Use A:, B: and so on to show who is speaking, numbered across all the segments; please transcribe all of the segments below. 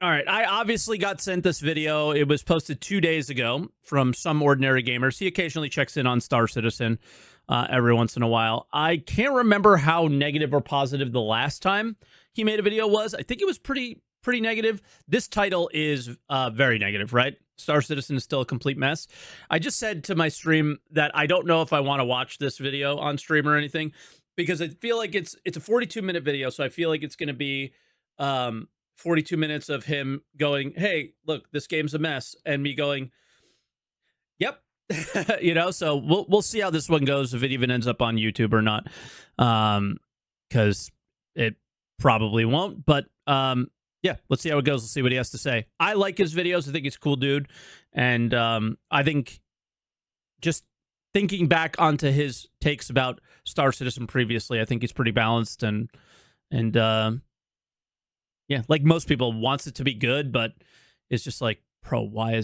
A: All right, I obviously got sent this video. It was posted 2 days ago from Some Ordinary Gamers. He occasionally checks in on Star Citizen every once in a while. I can't remember how negative or positive the last time he made a video was. I think it was pretty negative. This title is very negative, right? Star Citizen is still a complete mess. I just said to my stream that I don't know if I want to watch this video on stream or anything, because I feel like it's a 42-minute video, so I feel like it's going to be 42 minutes of him going, hey, look, this game's a mess, and me going, yep. So we'll see how this one goes, if it even ends up on YouTube or not, because it probably won't. But yeah, let's see how it goes. Let's see what he has to say. I like his videos. I think he's a cool dude, and I think just thinking back onto his takes about Star Citizen previously, I think he's pretty balanced, and yeah, like most people, wants it to be good, but it's just like, bro, why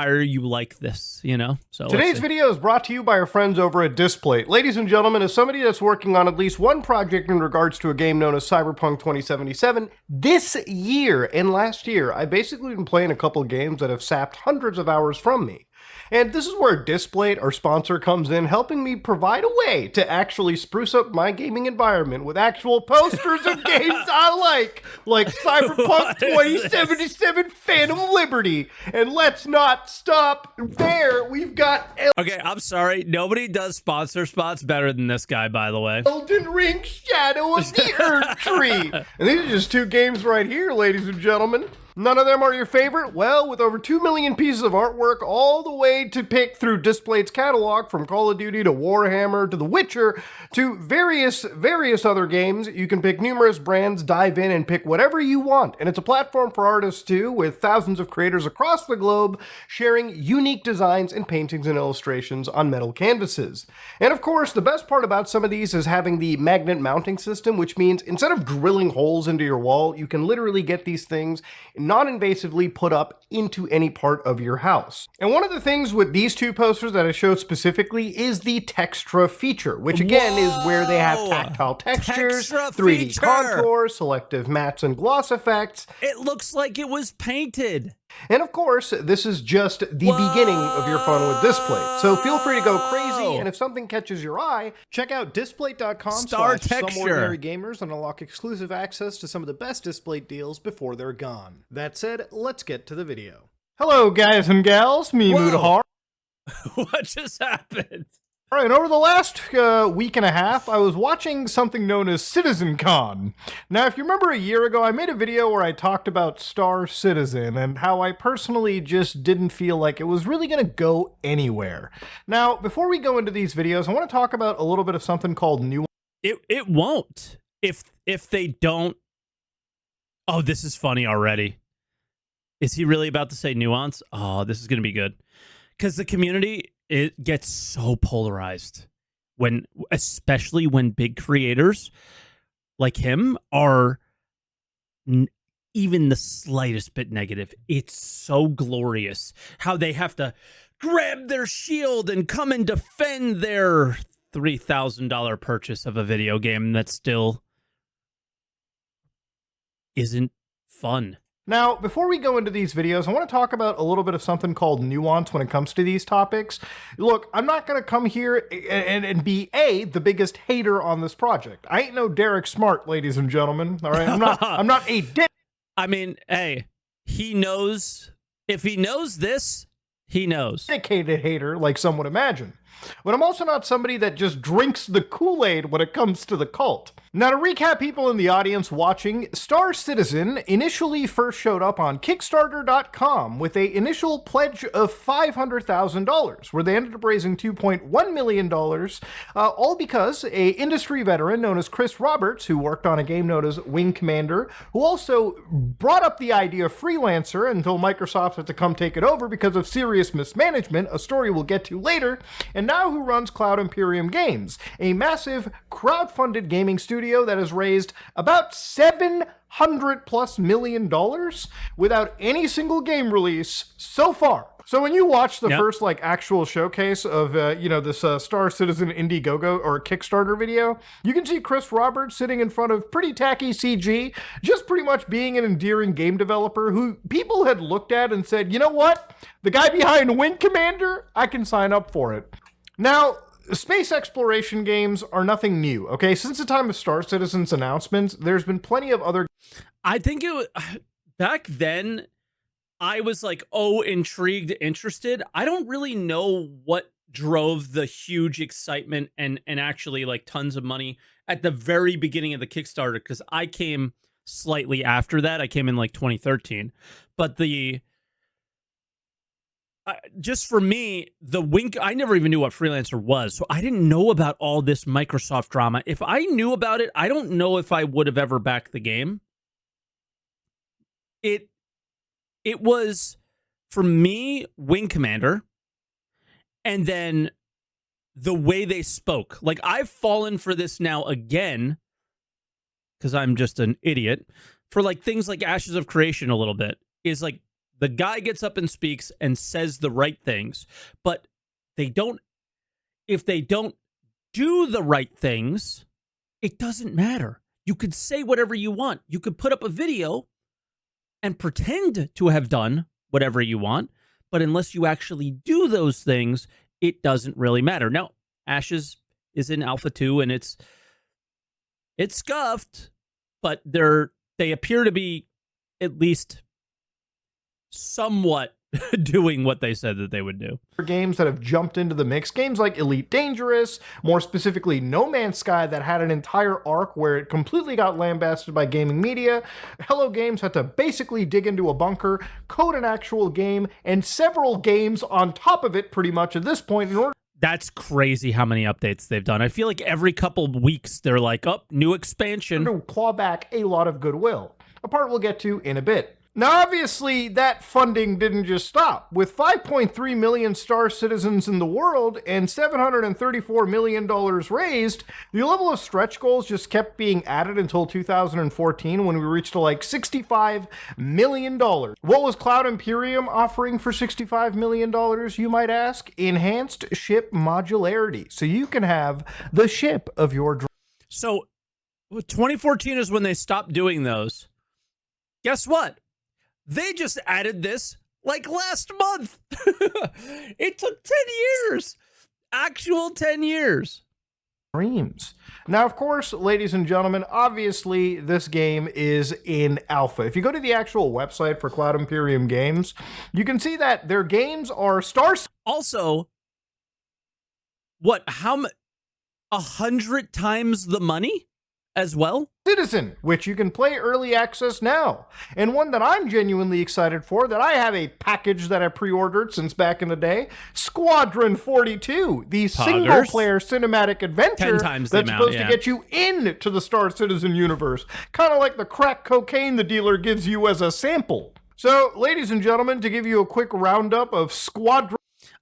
A: are you like this? So
B: today's video is brought to you by our friends over at Displate. Ladies and gentlemen, as somebody that's working on at least one project in regards to a game known as Cyberpunk 2077, this year and last year, I've basically been playing a couple games that have sapped hundreds of hours from me. And this is where Displate, our sponsor, comes in, helping me provide a way to actually spruce up my gaming environment with actual posters of games I like Cyberpunk 2077 Phantom Liberty. And let's not stop there. We've got
A: Okay, I'm sorry. Nobody does sponsor spots better than this guy, by the way.
B: Elden Ring Shadow of the Earth Tree. And these are just two games right here, ladies and gentlemen. None of them are your favorite? Well, with over 2 million pieces of artwork all the way to pick through Displate's catalog, from Call of Duty to Warhammer to The Witcher to various other games, you can pick numerous brands, dive in and pick whatever you want. And it's a platform for artists too, with thousands of creators across the globe sharing unique designs and paintings and illustrations on metal canvases. And of course, the best part about some of these is having the magnet mounting system, which means instead of drilling holes into your wall, you can literally get these things non-invasively put up into any part of your house. And one of the things with these two posters that I showed specifically is the Textra feature, which again is where they have tactile textures,
A: Textra
B: 3D
A: feature.
B: contours, selective mattes and gloss effects.
A: It looks like it was painted.
B: And of course, this is just the beginning of your fun with Displate. So feel free to go crazy, and if something catches your eye, check out displate.com/someordinarygamers and unlock exclusive access to some of the best Displate deals before they're gone. That said, let's get to the video. Hello guys and gals, me Mudahar.
A: What just happened?
B: All right, and over the last week and a half, I was watching something known as CitizenCon. Now, if you remember a year ago, I made a video where I talked about Star Citizen and how I personally just didn't feel like it was really going to go anywhere. Now, before we go into these videos, I want to talk about a little bit of something called nuance.
A: It won't if they don't. Oh, this is funny already. Is he really about to say nuance? Oh, this is going to be good. Because the community, it gets so polarized especially when big creators like him are even the slightest bit negative. It's so glorious how they have to grab their shield and come and defend their $3,000 purchase of a video game that still isn't fun.
B: Now, before we go into these videos, I want to talk about a little bit of something called nuance when it comes to these topics. Look, I'm not going to come here and be the biggest hater on this project. I ain't no Derek Smart, ladies and gentlemen. All right, I'm not a
A: I mean, hey, he knows. If he knows this, he knows.
B: Dedicated hater, like some would imagine. But I'm also not somebody that just drinks the Kool-Aid when it comes to the cult. Now, to recap people in the audience watching, Star Citizen initially first showed up on Kickstarter.com with an initial pledge of $500,000, where they ended up raising $2.1 million, all because a industry veteran known as Chris Roberts, who worked on a game known as Wing Commander, who also brought up the idea of Freelancer until Microsoft had to come take it over because of serious mismanagement, a story we'll get to later, and now who runs Cloud Imperium Games, a massive crowd-funded gaming studio that has raised about $700+ million without any single game release so far. So when you watch the first like actual showcase of this Star Citizen Indiegogo or Kickstarter video, you can see Chris Roberts sitting in front of pretty tacky CG, just pretty much being an endearing game developer who people had looked at and said, you know what, the guy behind Wing Commander, I can sign up for it. Now, space exploration games are nothing new, okay? Since the time of Star Citizen's announcements, there's been plenty of other...
A: I think it was... Back then, I was like, oh, intrigued, interested. I don't really know what drove the huge excitement and actually like tons of money at the very beginning of the Kickstarter, because I came slightly after that. I came in like 2013. But just for me, I never even knew what Freelancer was, so I didn't know about all this Microsoft drama. If I knew about it, I don't know if I would have ever backed the game. It was, for me, Wing Commander, and then the way they spoke. Like, I've fallen for this now again, because I'm just an idiot, for like things like Ashes of Creation a little bit, is like, the guy gets up and speaks and says the right things, but if they don't do the right things, it doesn't matter. You could say whatever you want. You could put up a video and pretend to have done whatever you want, but unless you actually do those things, it doesn't really matter. Now, Ashes is in Alpha 2, and it's scuffed, but they appear to be at least somewhat doing what they said that they would do.
B: Games that have jumped into the mix, games like Elite Dangerous, more specifically No Man's Sky, that had an entire arc where it completely got lambasted by gaming media. Hello Games had to basically dig into a bunker, code an actual game, and several games on top of it pretty much at this point in order.
A: That's crazy how many updates they've done. I feel like every couple of weeks they're like, oh, new expansion.
B: To claw back a lot of goodwill, a part we'll get to in a bit. Now, obviously, that funding didn't just stop. With 5.3 million Star Citizens in the world and $734 million raised, the level of stretch goals just kept being added until 2014, when we reached to like $65 million. What was Cloud Imperium offering for $65 million, you might ask? Enhanced ship modularity, so you can have the ship of your dreams.
A: So, 2014 is when they stopped doing those. Guess what? They just added this like last month. It took 10 years. Actual 10 years.
B: Dreams. Now, of course, ladies and gentlemen, obviously this game is in alpha. If you go to the actual website for Cloud Imperium Games, you can see that their games are
A: Also, what, 100 times the money as well?
B: Citizen, which you can play early access now. And one that I'm genuinely excited for, that I have a package that I pre-ordered since back in the day, Squadron 42, the single-player cinematic adventure
A: 10 times
B: that's
A: the amount,
B: supposed to get you into the Star Citizen universe. Kind of like the crack cocaine the dealer gives you as a sample. So, ladies and gentlemen, to give you a quick roundup of Squadron...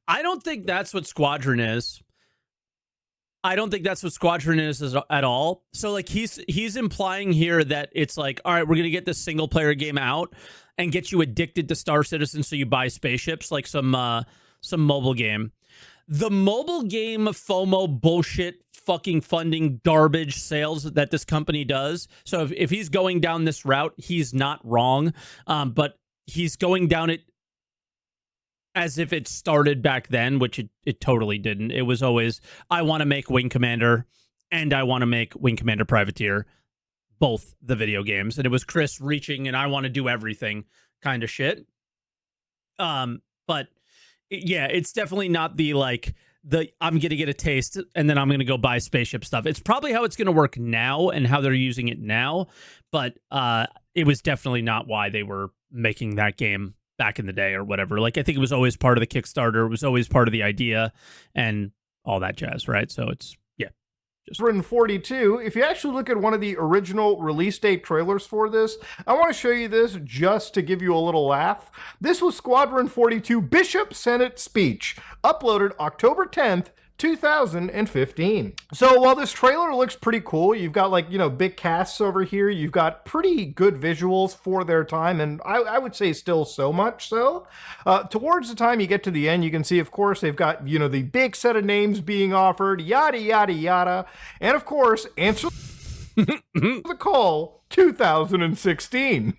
A: I don't think that's what Squadron is. I don't think that's what Squadron is at all. So, like, he's implying here that it's like, all right, we're going to get this single-player game out and get you addicted to Star Citizen so you buy spaceships, like some mobile game. The mobile game FOMO bullshit fucking funding garbage sales that this company does. So if he's going down this route, he's not wrong. But he's going down it as if it started back then, which it totally didn't. It was always, I want to make Wing Commander and I want to make Wing Commander Privateer, both the video games. And it was Chris reaching and I want to do everything kind of shit. But yeah, it's definitely not the I'm going to get a taste and then I'm going to go buy spaceship stuff. It's probably how it's going to work now and how they're using it now. But it was definitely not why they were making that game back in the day or whatever. Like, I think it was always part of the Kickstarter. It was always part of the idea and all that jazz, right? So it's, yeah.
B: Squadron 42, if you actually look at one of the original release date trailers for this, I want to show you this just to give you a little laugh. This was Squadron 42 Bishop Senate speech, uploaded October 10th, 2015. So while this trailer looks pretty cool, you've got like, big casts over here. You've got pretty good visuals for their time. And I would say still so much so. Towards the time you get to the end, you can see, of course, they've got, the big set of names being offered, yada, yada, yada. And of course, answer the call 2016.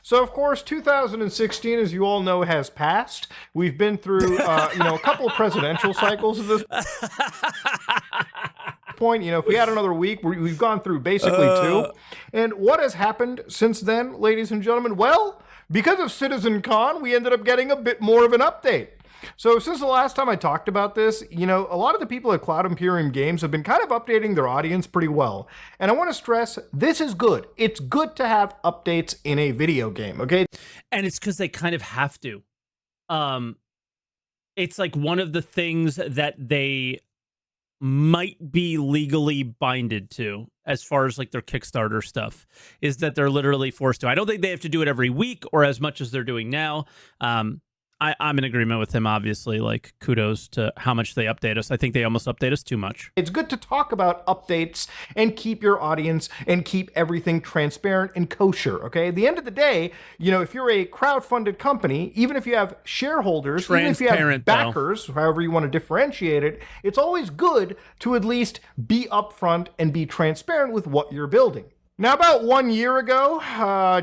B: So, of course, 2016, as you all know, has passed. We've been through, a couple of presidential cycles at this point. If we had another week, we've gone through basically two. And what has happened since then, ladies and gentlemen? Well, because of CitizenCon, we ended up getting a bit more of an update. So since the last time I talked about this, a lot of the people at Cloud Imperium Games have been kind of updating their audience pretty well. And I want to stress, this is good. It's good to have updates in a video game, okay?
A: And it's because they kind of have to. It's like one of the things that they might be legally binded to as far as like their Kickstarter stuff, is that they're literally forced to. I don't think they have to do it every week or as much as they're doing now. I'm in agreement with him, obviously. Like, kudos to how much they update us. I think they almost update us too much.
B: It's good to talk about updates and keep your audience and keep everything transparent and kosher, okay? At the end of the day, if you're a crowdfunded company, even if you have shareholders, even if you have backers, however you want to differentiate it, it's always good to at least be upfront and be transparent with what you're building. Now, about 1 year ago,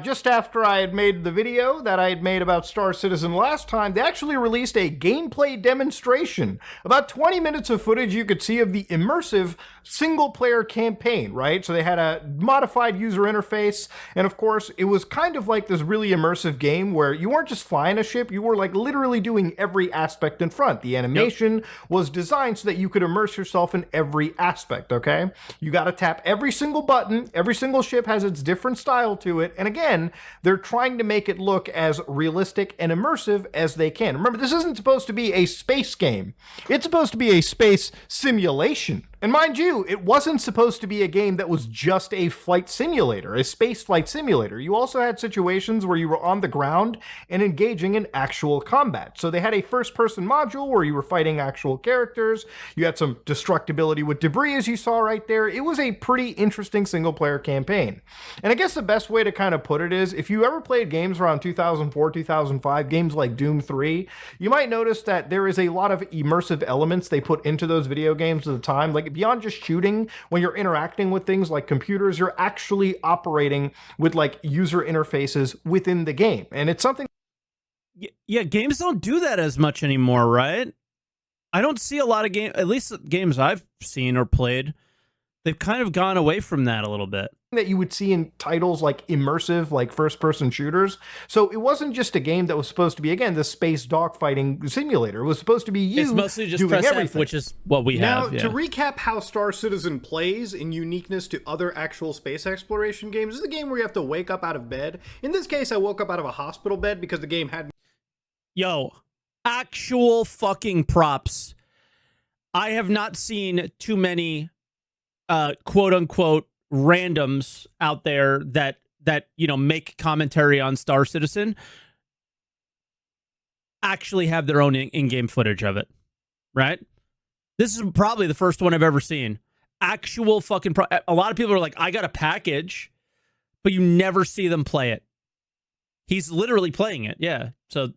B: just after I had made the video that I had made about Star Citizen last time, they actually released a gameplay demonstration. About 20 minutes of footage you could see of the immersive single-player campaign, right? So they had a modified user interface, and of course, it was kind of like this really immersive game where you weren't just flying a ship, you were like literally doing every aspect in front. The animation was designed so that you could immerse yourself in every aspect, okay? You got to tap every single button, every single ship has its different style to it, and again, they're trying to make it look as realistic and immersive as they can. Remember, this isn't supposed to be a space game. It's supposed to be a space simulation. And mind you, it wasn't supposed to be a game that was just a flight simulator, a space flight simulator. You also had situations where you were on the ground and engaging in actual combat. So they had a first-person module where you were fighting actual characters. You had some destructibility with debris, as you saw right there. It was a pretty interesting single-player campaign. And I guess the best way to kind of put it is, if you ever played games around 2004, 2005, games like Doom 3, you might notice that there is a lot of immersive elements they put into those video games at the time. Like, beyond just shooting, when you're interacting with things like computers, you're actually operating with like user interfaces within the game. And it's something.
A: Yeah, games don't do that as much anymore, right? I don't see a lot of games, at least games I've seen or played, they've kind of gone away from that a little bit.
B: That you would see in titles like immersive, like first-person shooters. So it wasn't just a game that was supposed to be, again, the space dogfighting simulator. It was supposed to be you
A: It's mostly just
B: doing
A: press
B: everything.
A: F, which is what we have.
C: Now, to recap how Star Citizen plays in uniqueness to other actual space exploration games, this is a game where you have to wake up out of bed. In this case, I woke up out of a hospital bed because the game had...
A: Yo, actual fucking props. I have not seen too many quote-unquote randoms out there that make commentary on Star Citizen actually have their own in-game footage of it, right? This is probably the first one I've ever seen. Actual fucking a lot of people are like, I got a package, but you never see them play it. He's literally playing it, yeah. So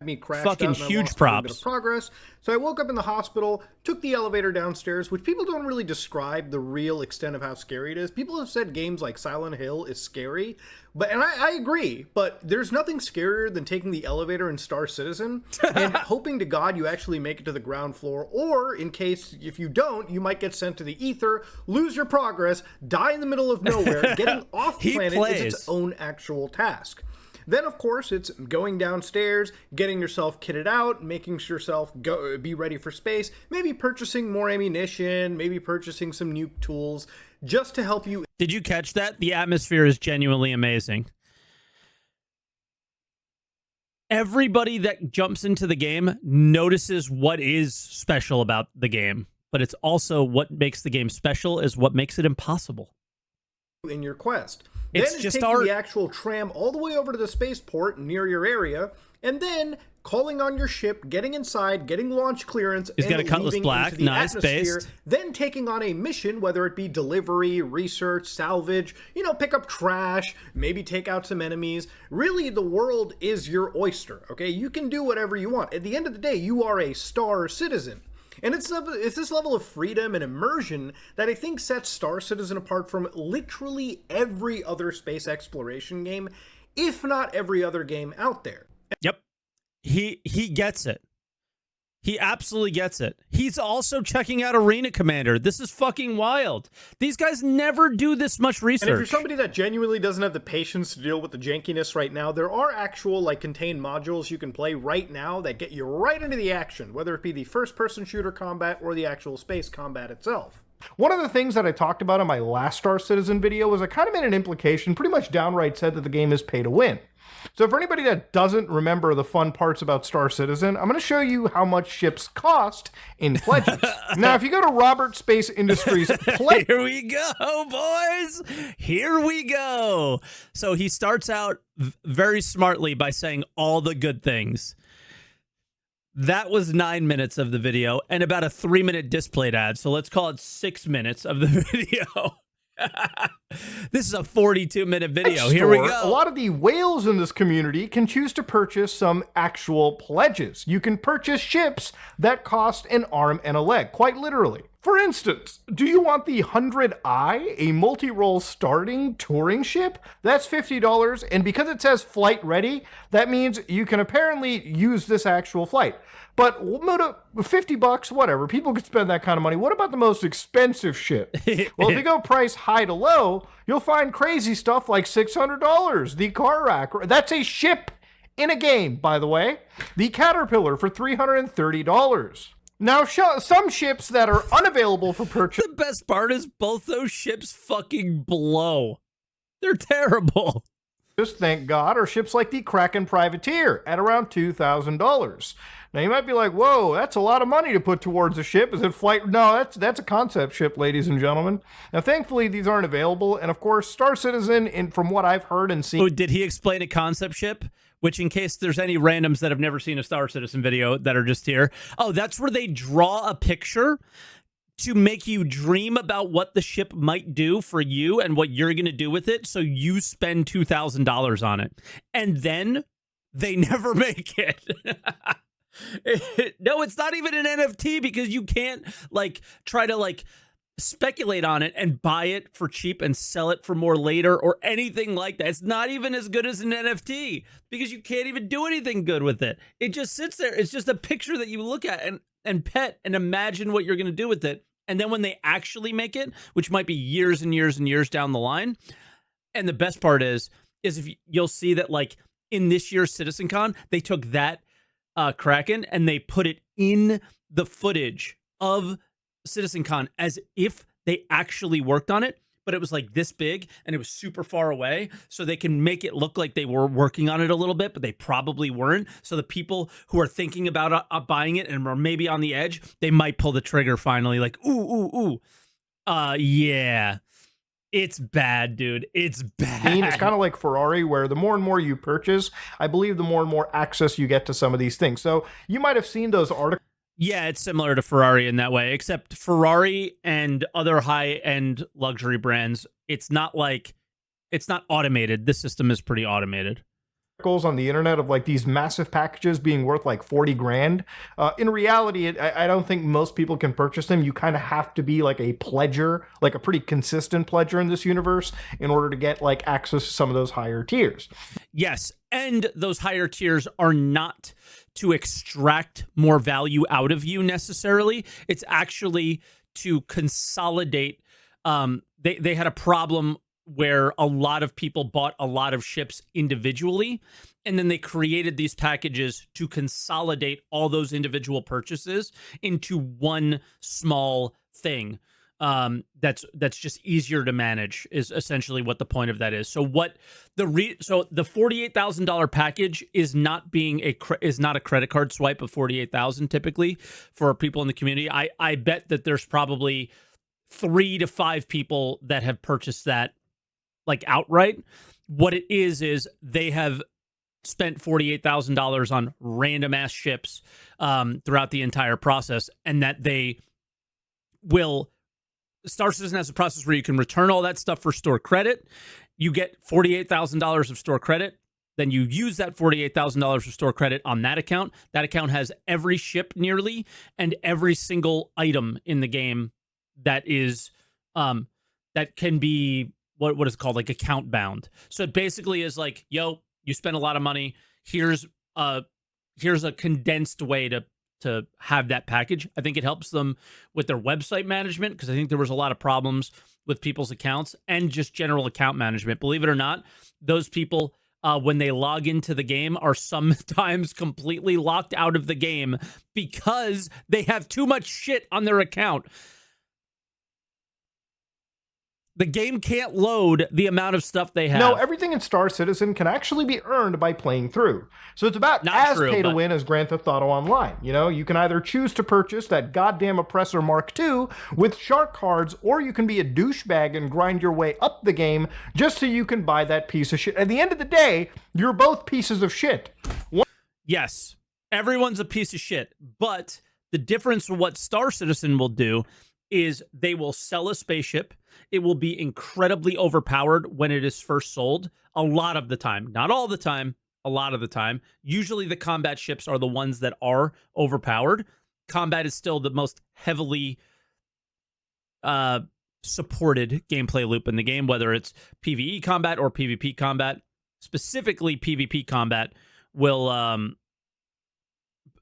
A: fucking huge props.
C: Progress. So I woke up in the hospital, took the elevator downstairs, which people don't really describe the real extent of how scary it is. People have said games like Silent Hill is scary, and I agree, but there's nothing scarier than taking the elevator in Star Citizen and hoping to God you actually make it to the ground floor, or in case if you don't, you might get sent to the ether, lose your progress, die in the middle of nowhere. Getting off planet is its own actual task. Then, of course, it's going downstairs, getting yourself kitted out, making yourself be ready for space, maybe purchasing more ammunition, maybe purchasing some nuke tools, just to help you.
A: Did you catch that? The atmosphere is genuinely amazing. Everybody that jumps into the game notices what is special about the game, but it's also what makes the game special is what makes it impossible.
C: in your quest.
A: It's
C: Then
A: just
C: taking
A: art.
C: the actual tram all the way over to the spaceport near your area, and then calling on your ship, getting inside, getting launch clearance,
A: He's
C: and
A: got a Cutlass
C: leaving
A: Black,
C: into the
A: nice,
C: atmosphere,
A: based.
C: then taking on a mission, whether it be delivery, research, salvage, pick up trash, maybe take out some enemies. Really, the world is your oyster, okay? You can do whatever you want. At the end of the day, you are a Star Citizen. And it's this level of freedom and immersion that I think sets Star Citizen apart from literally every other space exploration game, if not every other game out there.
A: Yep. He gets it. He absolutely gets it. He's also checking out Arena Commander. This is fucking wild. These guys never do this much research.
C: And if you're somebody that genuinely doesn't have the patience to deal with the jankiness right now, there are actual contained modules you can play right now that get you right into the action, whether it be the first-person shooter combat or the actual space combat itself.
B: One of the things that I talked about in my last Star Citizen video was I kind of made an implication, pretty much downright said that the game is pay to win. So for anybody that doesn't remember the fun parts about Star Citizen, I'm going to show you how much ships cost in pledges. Now, if you go to Robert Space Industries pledge...
A: Here we go, boys. Here we go. So he starts out very smartly by saying all the good things. That was 9 minutes of the video and about a 3-minute Displate ad. So let's call it 6 minutes of the video. This is a 42-minute video. Here we go.
B: A lot of the whales in this community can choose to purchase some actual pledges. You can purchase ships that cost an arm and a leg, quite literally. For instance, do you want the 100i, a multi-role starting touring ship? That's $50, and because it says flight ready, that means you can apparently use this actual flight. But $50, whatever, people could spend that kind of money. What about the most expensive ship? Well, if you go price high to low, you'll find crazy stuff like $600. The car rack, that's a ship in a game, by the way. The Caterpillar for $330. Now, some ships that are unavailable for purchase...
A: The best part is both those ships fucking blow. They're terrible.
B: Just thank God, are ships like the Kraken Privateer at around $2,000. Now, you might be like, whoa, that's a lot of money to put towards a ship. Is it flight? No, that's a concept ship, ladies and gentlemen. Now, thankfully, these aren't available. And, of course, Star Citizen, from what I've heard and seen...
A: Oh, did he explain a concept ship? Which, in case there's any randoms that have never seen a Star Citizen video that are just here. Oh, that's where they draw a picture to make you dream about what the ship might do for you and what you're going to do with it. So you spend $2,000 on it. And then they never make it. No, it's not even an NFT because you can't try to speculate on it and buy it for cheap and sell it for more later or anything like that. It's not even as good as an NFT because you can't even do anything good with it. It just sits there. It's just a picture that you look at and pet and imagine what you're going to do with it. And then when they actually make it, which might be years and years and years down the line. And the best part is if you'll see that in this year's CitizenCon, they took that Kraken and they put it in the footage of CitizenCon as if they actually worked on it, but it was this big and it was super far away, so they can make it look like they were working on it a little bit, but they probably weren't. So the people who are thinking about buying it and are maybe on the edge, they might pull the trigger finally, yeah. It's bad, dude. It's bad.
B: It's kind of like Ferrari, where the more and more you purchase, I believe the more and more access you get to some of these things. So you might have seen those articles.
A: Yeah, it's similar to Ferrari in that way, except Ferrari and other high-end luxury brands, it's not automated. This system is pretty automated.
B: On the internet of these massive packages being worth 40 grand. In reality, I don't think most people can purchase them. You kind of have to be a pledger, a pretty consistent pledger in this universe in order to get access to some of those higher tiers.
A: Yes, and those higher tiers are not to extract more value out of you necessarily. It's actually to consolidate. They had a problem where a lot of people bought a lot of ships individually, and then they created these packages to consolidate all those individual purchases into one small thing. That's just easier to manage is essentially what the point of that is. So the $48,000 package is not a credit card swipe of $48,000 typically for people in the community. I bet that there's probably 3 to 5 people that have purchased that like outright. What it is they have spent $48,000 on random ass ships throughout the entire process, and that they will. Star Citizen has a process where you can return all that stuff for store credit. You get $48,000 of store credit. Then you use that $48,000 of store credit on that account. That account has every ship nearly and every single item in the game that is that can be what is called like account bound. So it basically is like, yo, you spent a lot of money. Here's a condensed way to have that package. I think it helps them with their website management, because I think there was a lot of problems with people's accounts and just general account management. Believe it or not, those people, when they log into the game, are sometimes completely locked out of the game because they have too much shit on their account. The game can't load the amount of stuff they have.
B: No, everything in Star Citizen can actually be earned by playing through. So it's about pay to win as Grand Theft Auto Online. You know, you can either choose to purchase that goddamn Oppressor Mark II with shark cards, or you can be a douchebag and grind your way up the game just so you can buy that piece of shit. At the end of the day, you're both pieces of shit.
A: Yes, everyone's a piece of shit. But the difference with what Star Citizen will do is they will sell a spaceship. It will be incredibly overpowered when it is first sold. A lot of the time. Not all the time. A lot of the time. Usually the combat ships are the ones that are overpowered. Combat is still the most heavily supported gameplay loop in the game, whether it's PvE combat or PvP combat. Specifically, PvP combat will...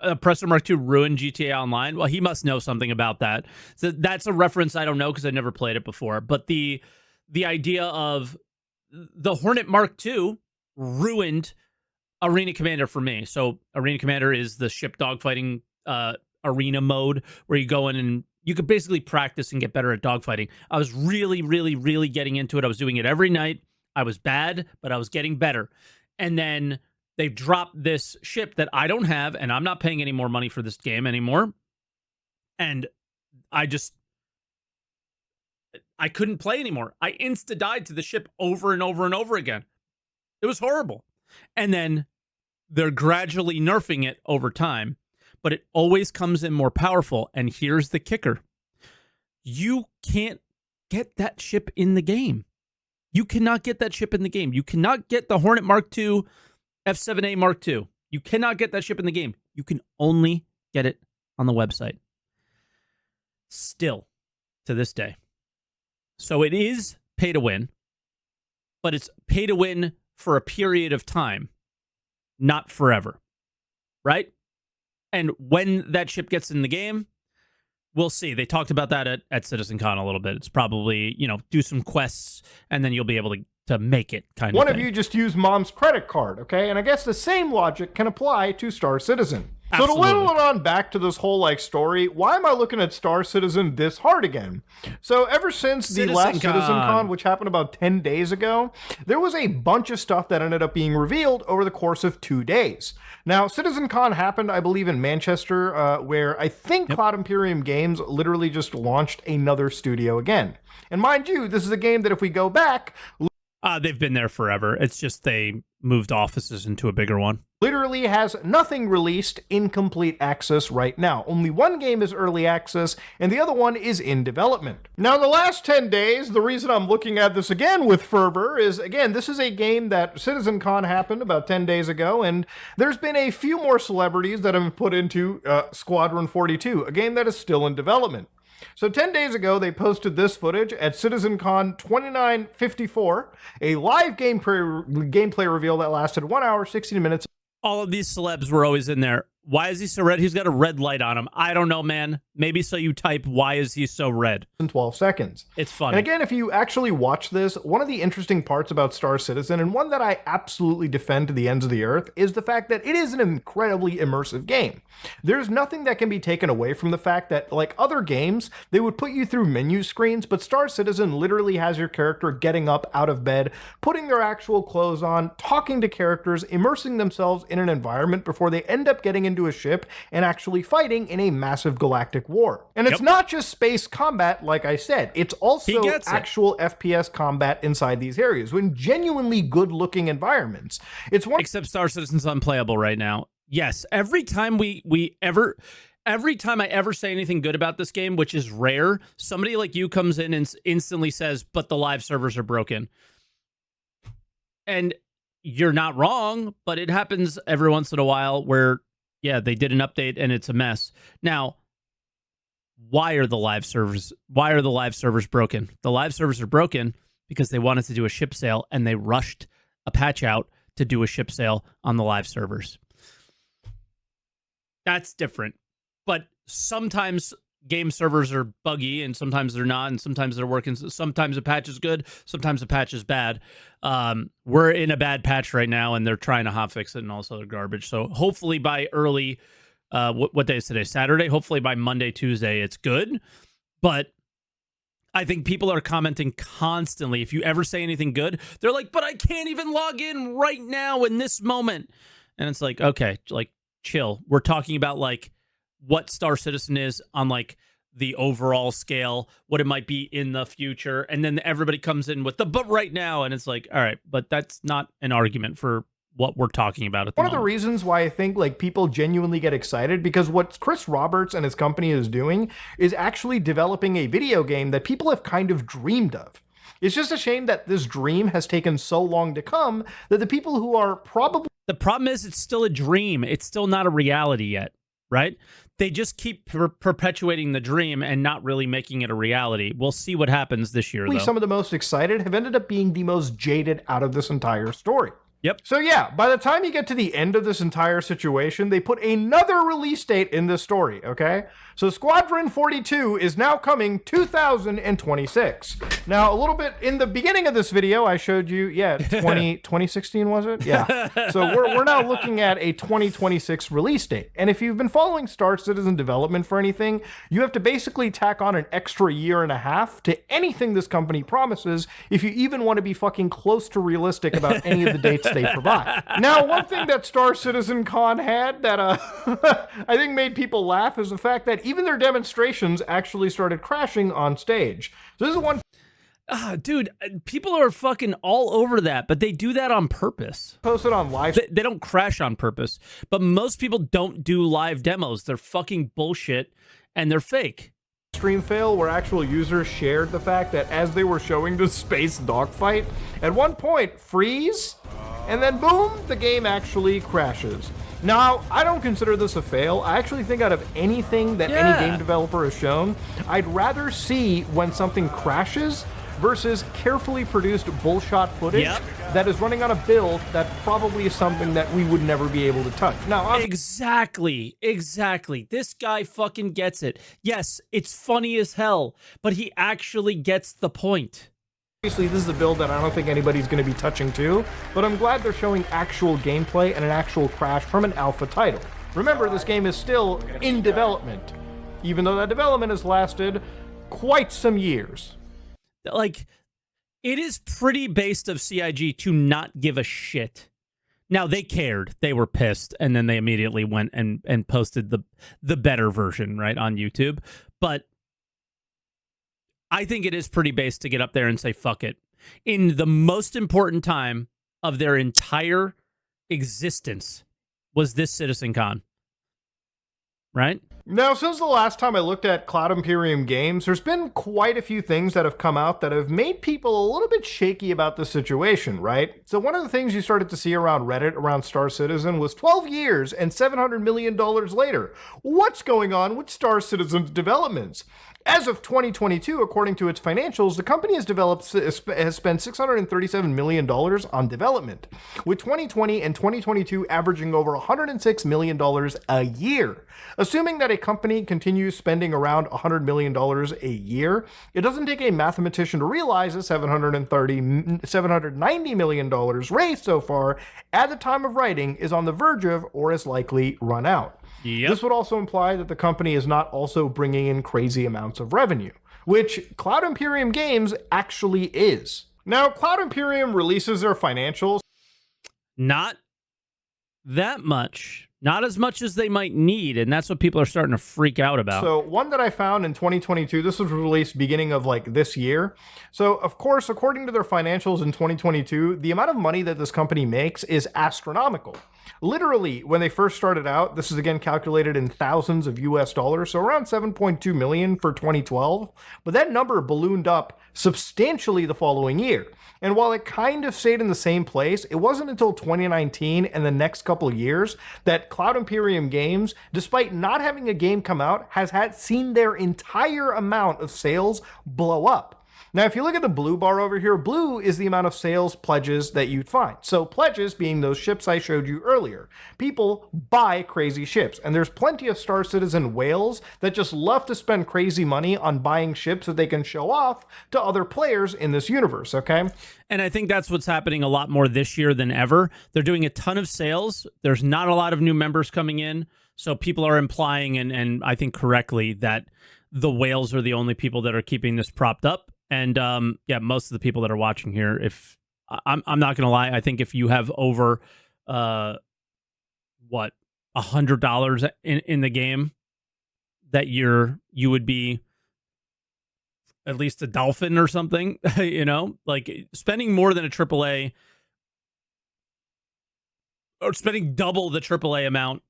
A: Oppressor Mark II ruined GTA Online. Well, he must know something about that. So that's a reference I don't know because I never played it before. But the idea of the Hornet Mark II ruined Arena Commander for me. So Arena Commander is the ship dogfighting arena mode where you go in and you could basically practice and get better at dogfighting. I was really, really, really getting into it. I was doing it every night. I was bad, but I was getting better. And then they dropped this ship that I don't have, and I'm not paying any more money for this game anymore. And I couldn't play anymore. I insta-died to the ship over and over and over again. It was horrible. And then they're gradually nerfing it over time, but it always comes in more powerful. And here's the kicker. You can't get that ship in the game. You cannot get that ship in the game. You cannot get the Hornet Mark II F7A Mark II. You cannot get that ship in the game. You can only get it on the website. Still, to this day. So it is pay to win, but it's pay to win for a period of time, not forever. Right? And when that ship gets in the game, we'll see. They talked about that at CitizenCon a little bit. It's probably, do some quests, and then you'll be able to make it kind of
B: One
A: thing.
B: of you just used mom's credit card, okay? And I guess the same logic can apply to Star Citizen.
A: Absolutely.
B: So to whittle it on back to this whole story, why am I looking at Star Citizen this hard again? So ever since the last CitizenCon, which happened about 10 days ago, there was a bunch of stuff that ended up being revealed over the course of 2 days. Now, CitizenCon happened, I believe, in Manchester, where I think Cloud Imperium Games literally just launched another studio again. And mind you, this is a game that if we go back...
A: They've been there forever. It's just they moved offices into a bigger one.
B: Literally has nothing released in complete access right now. Only one game is early access, and the other one is in development. Now, in the last 10 days, the reason I'm looking at this again with fervor is, again, this is a game that CitizenCon happened about 10 days ago, and there's been a few more celebrities that have been put into Squadron 42, a game that is still in development. So 10 days ago, they posted this footage at CitizenCon 2954, a live gameplay reveal that lasted 1 hour, 16 minutes.
A: All of these celebs were always in there. Why is he so red? He's got a red light on him. I don't know, man. Maybe so you type, why is he so red?
B: In 12 seconds.
A: It's funny.
B: And again, if you actually watch this, one of the interesting parts about Star Citizen, and one that I absolutely defend to the ends of the earth, is the fact that it is an incredibly immersive game. There's nothing that can be taken away from the fact that, like other games, they would put you through menu screens, but Star Citizen literally has your character getting up out of bed, putting their actual clothes on, talking to characters, immersing themselves in an environment before they end up getting into into a ship and actually fighting in a massive galactic war. And it's not just space combat, like I said. It's also actual FPS combat inside these areas in genuinely good-looking environments.
A: Except Star Citizen's unplayable right now. Yes, every time every time I ever say anything good about this game, which is rare, somebody like you comes in and instantly says, but the live servers are broken. And you're not wrong, but it happens every once in a while where, yeah, they did an update and it's a mess. Now, why are the live servers broken? The live servers are broken because they wanted to do a ship sale and they rushed a patch out to do a ship sale on the live servers. That's different. But sometimes game servers are buggy and sometimes they're not, and sometimes they're working. Sometimes a patch is good, sometimes a patch is bad. We're in a bad patch right now and they're trying to hotfix it and all this other garbage. So hopefully by early, what day is today? Saturday? Hopefully by Monday, Tuesday, it's good. But I think people are commenting constantly. If you ever say anything good, they're like, but I can't even log in right now in this moment. And it's like, okay, like chill. We're talking about like what Star Citizen is on like the overall scale, what it might be in the future, and then everybody comes in with the but right now, and it's like, all right, but that's not an argument for what we're talking about at the moment.
B: One of the reasons why I think like people genuinely get excited, because what Chris Roberts and his company is doing is actually developing a video game that people have kind of dreamed of. It's just a shame that this dream has taken so long to come that the people who are probably...
A: The problem is it's still a dream. It's still not a reality yet, right? They just keep perpetuating the dream and not really making it a reality. We'll see what happens this year, though.
B: Some of the most excited have ended up being the most jaded out of this entire story.
A: Yep.
B: So yeah, by the time you get to the end of this entire situation, they put another release date in this story, okay? So Squadron 42 is now coming 2026. Now, a little bit in the beginning of this video, I showed you, 2016 was it? Yeah. So we're now looking at a 2026 release date. And if you've been following Star Citizen development for anything, you have to basically tack on an extra year and a half to anything this company promises if you even want to be fucking close to realistic about any of the dates they provide. Now, one thing that Star CitizenCon had that I think made people laugh is the fact that even their demonstrations actually started crashing on stage. So this is one...
A: dude, people are fucking all over that, but they do that on purpose.
B: Posted on live...
A: They don't crash on purpose, but most people don't do live demos. They're fucking bullshit, and they're fake.
B: Stream fail where actual users shared the fact that as they were showing the space dogfight, at one point, freeze, and then boom, the game actually crashes. Now, I don't consider this a fail. I actually think out of anything that any game developer has shown, I'd rather see when something crashes versus carefully produced bullshot footage that is running on a build that probably is something that we would never be able to touch. Now,
A: exactly. This guy fucking gets it. Yes, it's funny as hell, but he actually gets the point.
B: Obviously, this is a build that I don't think anybody's going to be touching too, but I'm glad they're showing actual gameplay and an actual crash from an alpha title. Remember, this game is still in development, even though that development has lasted quite some years.
A: Like, it is pretty based of CIG to not give a shit. Now, they cared. They were pissed, and then they immediately went and posted the better version, right, on YouTube. But I think it is pretty based to get up there and say, fuck it. In the most important time of their entire existence was this CitizenCon. Right?
B: Now, since the last time I looked at Cloud Imperium games, there's been quite a few things that have come out that have made people a little bit shaky about the situation, right? So one of the things you started to see around Reddit, around Star Citizen, was 12 years and $700 million later. What's going on with Star Citizen's developments? As of 2022, according to its financials, the company has spent $637 million on development, with 2020 and 2022 averaging over $106 million a year. Assuming that a company continues spending around $100 million a year, it doesn't take a mathematician to realize that $790 million raised so far at the time of writing is on the verge of or is likely run out.
A: Yep.
B: This would also imply that the company is not also bringing in crazy amounts of revenue, which Cloud Imperium Games actually is. Now, Cloud Imperium releases their financials
A: not that much. Not as much as they might need, and that's what people are starting to freak out about.
B: So one that I found in 2022, this was released beginning of like this year. So of course, according to their financials in 2022, the amount of money that this company makes is astronomical. Literally, when they first started out, this is again calculated in thousands of US dollars, so around 7.2 million for 2012. But that number ballooned up substantially the following year. And while it kind of stayed in the same place, it wasn't until 2019 and the next couple of years that Cloud Imperium Games, despite not having a game come out, has seen their entire amount of sales blow up. Now, if you look at the blue bar over here, blue is the amount of sales pledges that you'd find. So pledges being those ships I showed you earlier. People buy crazy ships, and there's plenty of Star Citizen whales that just love to spend crazy money on buying ships that they can show off to other players in this universe, okay?
A: And I think that's what's happening a lot more this year than ever. They're doing a ton of sales. There's not a lot of new members coming in, so people are implying, and I think correctly, that the whales are the only people that are keeping this propped up. And yeah, most of the people that are watching here, if I'm not gonna lie, I think if you have over $100 in the game, that you would be at least a dolphin or something, you know, like spending more than a AAA or spending double the AAA amount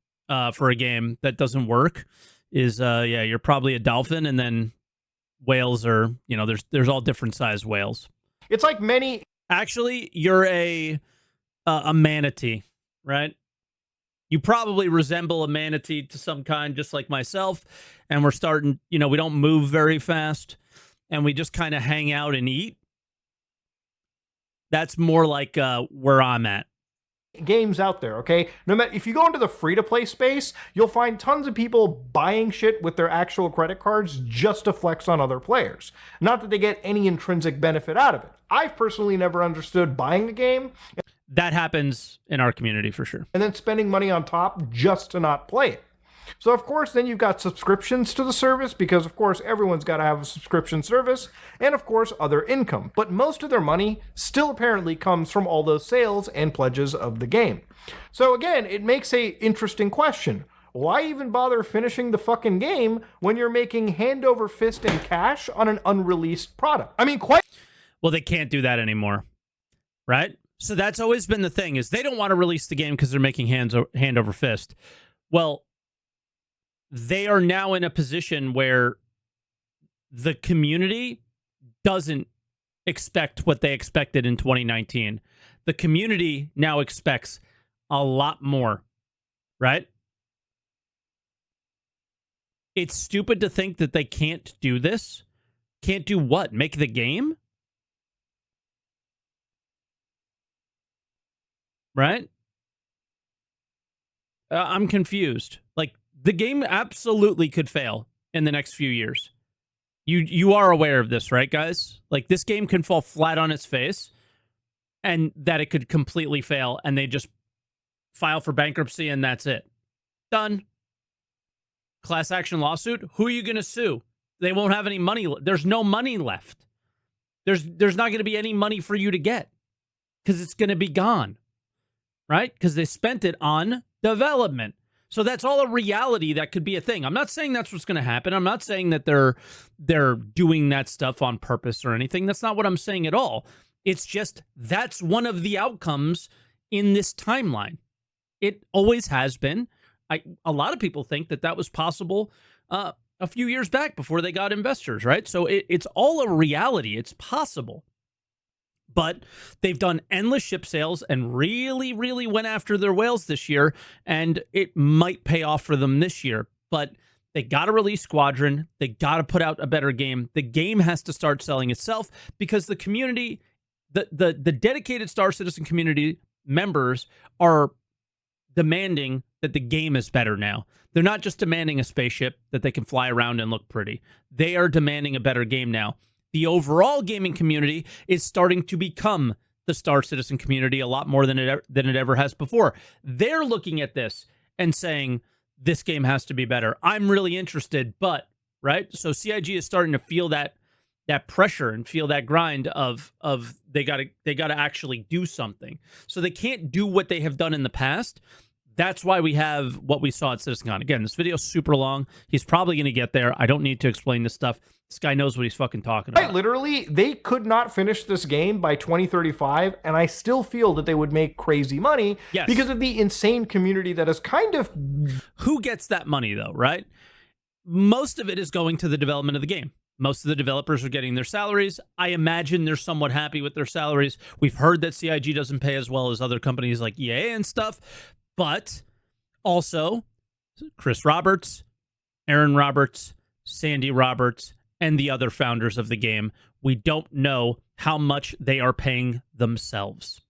A: for a game that doesn't work is yeah, you're probably a dolphin. And then whales are, you know, there's all different sized whales.
B: It's like many.
A: Actually, you're a manatee, right? You probably resemble a manatee to some kind, just like myself. And we're starting, you know, we don't move very fast and we just kind of hang out and eat. That's more like where I'm at.
B: Games out there, okay? No matter if you go into the free-to-play space, you'll find tons of people buying shit with their actual credit cards just to flex on other players. Not that they get any intrinsic benefit out of it. I've personally never understood buying the game.
A: That happens in our community for sure.
B: And then spending money on top just to not play it. So of course, then you've got subscriptions to the service because of course everyone's got to have a subscription service, and of course other income. But most of their money still apparently comes from all those sales and pledges of the game. So again, it makes a interesting question. Why even bother finishing the fucking game when you're making hand over fist in cash on an unreleased product? I mean, quite.
A: Well, they can't do that anymore, right? So that's always been the thing, is they don't want to release the game because they're making hand over fist. Well, they are now in a position where the community doesn't expect what they expected in 2019. The community now expects a lot more, right? It's stupid to think that they can't do this. Can't do what? Make the game? Right? I'm confused. Like, the game absolutely could fail in the next few years. You are aware of this, right, guys? Like, this game can fall flat on its face and that it could completely fail and they just file for bankruptcy and that's it. Done. Class action lawsuit. Who are you going to sue? They won't have any money. There's no money left. There's not going to be any money for you to get because it's going to be gone, right? Because they spent it on development. So that's all a reality that could be a thing. I'm not saying that's what's going to happen. I'm not saying that they're doing that stuff on purpose or anything. That's not what I'm saying at all. It's just that's one of the outcomes in this timeline. It always has been. A lot of people think that was possible a few years back before they got investors, right? So it's all a reality. It's possible. But they've done endless ship sales and really, really went after their whales this year, and it might pay off for them this year. But they got to release Squadron. They got to put out a better game. The game has to start selling itself because the community, the dedicated Star Citizen community members are demanding that the game is better now. They're not just demanding a spaceship that they can fly around and look pretty. They are demanding a better game now. The overall gaming community is starting to become the Star Citizen community a lot more than it ever has before. They're looking at this and saying, this game has to be better. I'm really interested, but, right? So CIG is starting to feel that pressure and feel that grind of they got to actually do something. So they can't do what they have done in the past. That's why we have what we saw at CitizenCon. Again, this video's super long. He's probably going to get there. I don't need to explain this stuff. This guy knows what he's fucking talking about.
B: Quite literally, they could not finish this game by 2035, and I still feel that they would make crazy money because of the insane community that is kind of...
A: Who gets that money, though, right? Most of it is going to the development of the game. Most of the developers are getting their salaries. I imagine they're somewhat happy with their salaries. We've heard that CIG doesn't pay as well as other companies like EA and stuff. But also, Chris Roberts, Aaron Roberts, Sandy Roberts, and the other founders of the game, we don't know how much they are paying themselves.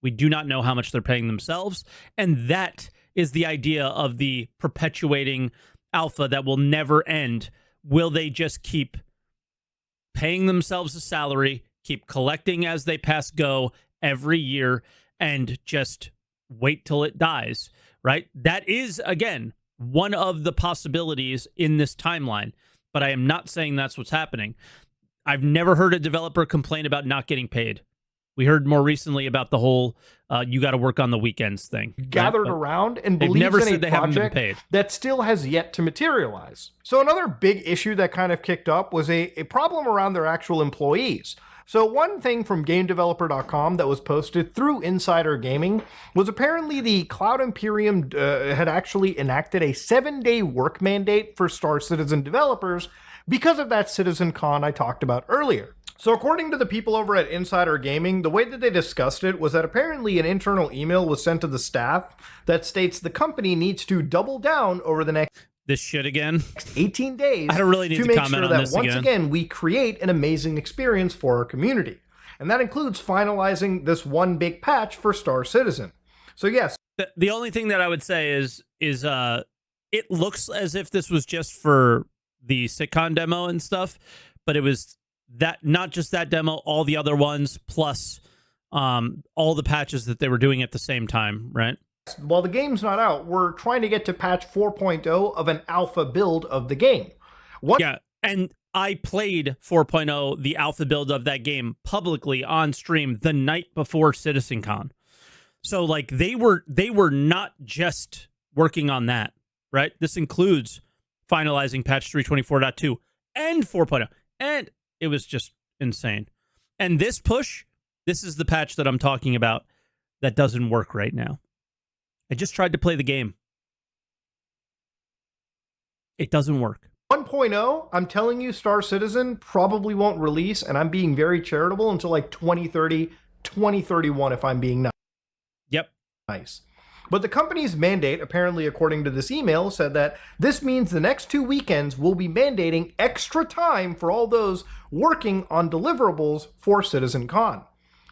A: We do not know how much they're paying themselves. And that is the idea of the perpetuating alpha that will never end. Will they just keep paying themselves a salary, keep collecting as they pass go every year, and just wait till it dies, right? That is, again, one of the possibilities in this timeline, but I am not saying that's what's happening. I've never heard a developer complain about not getting paid. We heard more recently about the whole you got to work on the weekends thing.
B: Gathered around and believes in a project that still has yet to materialize. So another big issue that kind of kicked up was a problem around their actual employees. So one thing from GameDeveloper.com that was posted through Insider Gaming was apparently the Cloud Imperium had actually enacted a 7-day work mandate for Star Citizen developers because of that CitizenCon I talked about earlier. So according to the people over at Insider Gaming, the way that they discussed it was that apparently an internal email was sent to the staff that states the company needs to double down over the next...
A: This shit again.
B: 18 days
A: I don't really need to
B: make
A: comment
B: sure
A: on
B: that
A: this
B: once again we create an amazing experience for our community. And that includes finalizing this one big patch for Star Citizen. So yes.
A: The only thing that I would say is it looks as if this was just for the SitCon demo and stuff, but it was that not just that demo, all the other ones, plus all the patches that they were doing at the same time, right?
B: While the game's not out, we're trying to get to patch 4.0 of an alpha build of the game.
A: Yeah, and I played 4.0, the alpha build of that game, publicly on stream the night before CitizenCon. So, like, they were not just working on that, right? This includes finalizing patch 324.2 and 4.0, and it was just insane. And this push, this is the patch that I'm talking about that doesn't work right now. I just tried to play the game. It doesn't work.
B: 1.0, I'm telling you, Star Citizen probably won't release, and I'm being very charitable, until like 2030, 2031, if I'm being nice. But the company's mandate, apparently according to this email, said that this means the next 2 weekends will be mandating extra time for all those working on deliverables for CitizenCon.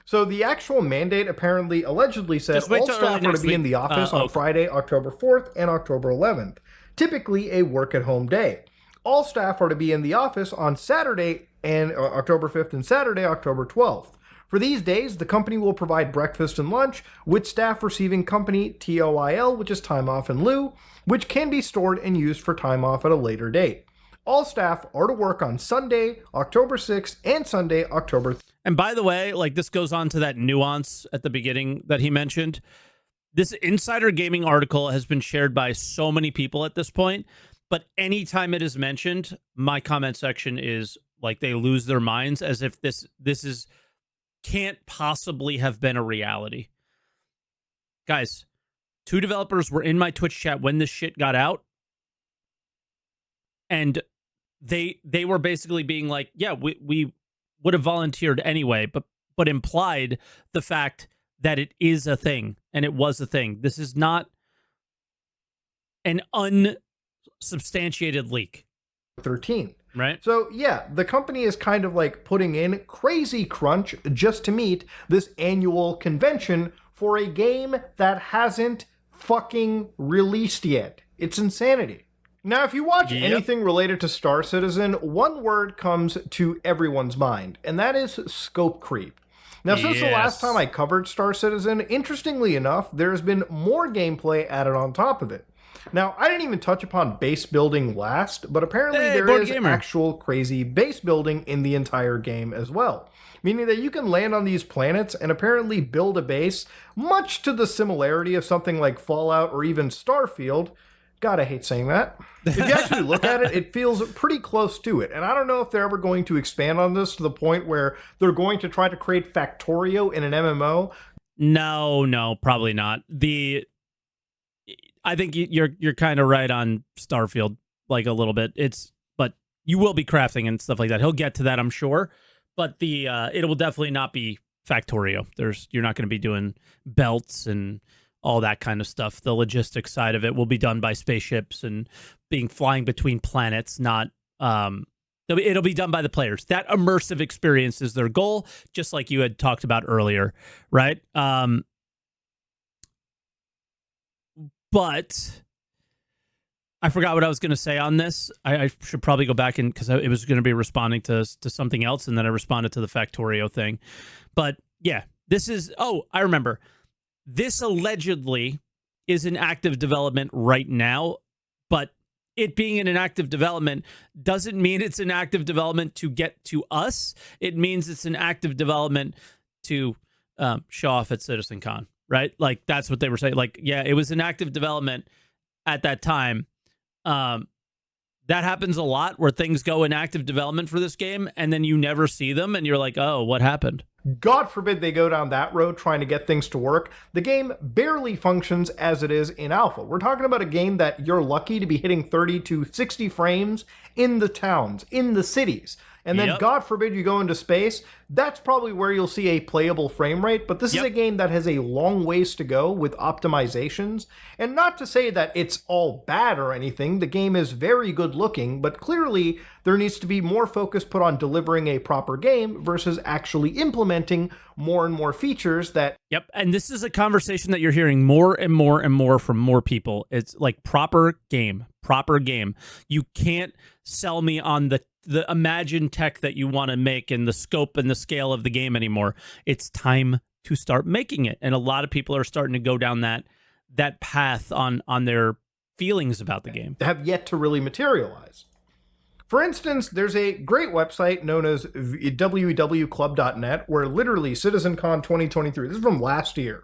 B: So the actual mandate apparently allegedly said all staff are to be in the office on Friday, October 4th and October 11th, typically a work-at-home day. All staff are to be in the office on Saturday and October 5th and Saturday, October 12th. For these days, the company will provide breakfast and lunch, with staff receiving company TOIL, which is time off in lieu, which can be stored and used for time off at a later date. All staff are to work on Sunday, October 6th, and Sunday, October 3rd.
A: And by the way, like, this goes on to that nuance at the beginning that he mentioned. This Insider Gaming article has been shared by so many people at this point, but anytime it is mentioned, my comment section is like they lose their minds, as if this is can't possibly have been a reality. Guys, 2 developers were in my Twitch chat when this shit got out, and they were basically being like, yeah, we would have volunteered anyway, but implied the fact that it is a thing, and it was a thing. This is not an unsubstantiated leak.
B: 13.
A: Right.
B: So yeah, the company is kind of like putting in crazy crunch just to meet this annual convention for a game that hasn't fucking released yet. It's insanity. Now, if you watch anything related to Star Citizen, one word comes to everyone's mind, and that is scope creep. Now, since the last time I covered Star Citizen, interestingly enough, there's been more gameplay added on top of it. Now, I didn't even touch upon base building last, but apparently
A: Hey,
B: there
A: board
B: is
A: gamer.
B: actual crazy base building in the entire game as well. Meaning that you can land on these planets and apparently build a base, much to the similarity of something like Fallout or even Starfield. God, I hate saying that. If you actually look at it, it feels pretty close to it. And I don't know if they're ever going to expand on this to the point where they're going to try to create Factorio in an MMO.
A: No, probably not. I think you're kind of right on Starfield, like a little bit. But you will be crafting and stuff like that. He'll get to that, I'm sure. But it will definitely not be Factorio. You're not going to be doing belts and all that kind of stuff. The logistics side of it will be done by spaceships and flying between planets, not it'll be done by the players. That immersive experience is their goal, just like you had talked about earlier, right? But I forgot what I was going to say on this. I should probably go back because it was going to be responding to something else, and then I responded to the Factorio thing. But yeah, this is... Oh, I remember. This allegedly is in active development right now, but it being in an active development doesn't mean it's an active development to get to us. It means it's an active development to show off at CitizenCon, right? Like, that's what they were saying. Like, yeah, it was an active development at that time. That happens a lot where things go in active development for this game and then you never see them and you're like, oh, what happened?
B: God forbid they go down that road trying to get things to work. The game barely functions as it is in alpha. We're talking about a game that you're lucky to be hitting 30 to 60 frames in the towns, in the cities. And then, God forbid, you go into space. That's probably where you'll see a playable frame rate. But this is a game that has a long ways to go with optimizations. And not to say that it's all bad or anything. The game is very good looking. But clearly, there needs to be more focus put on delivering a proper game versus actually implementing more and more features that...
A: Yep, and this is a conversation that you're hearing more and more and more from more people. It's like proper game. You can't sell me on the imagined tech that you want to make and the scope and the scale of the game anymore. It's time to start making it. And a lot of people are starting to go down that path on their feelings about the game.
B: Have yet to really materialize. For instance, there's a great website known as wewclub.net where literally CitizenCon 2023, this is from last year.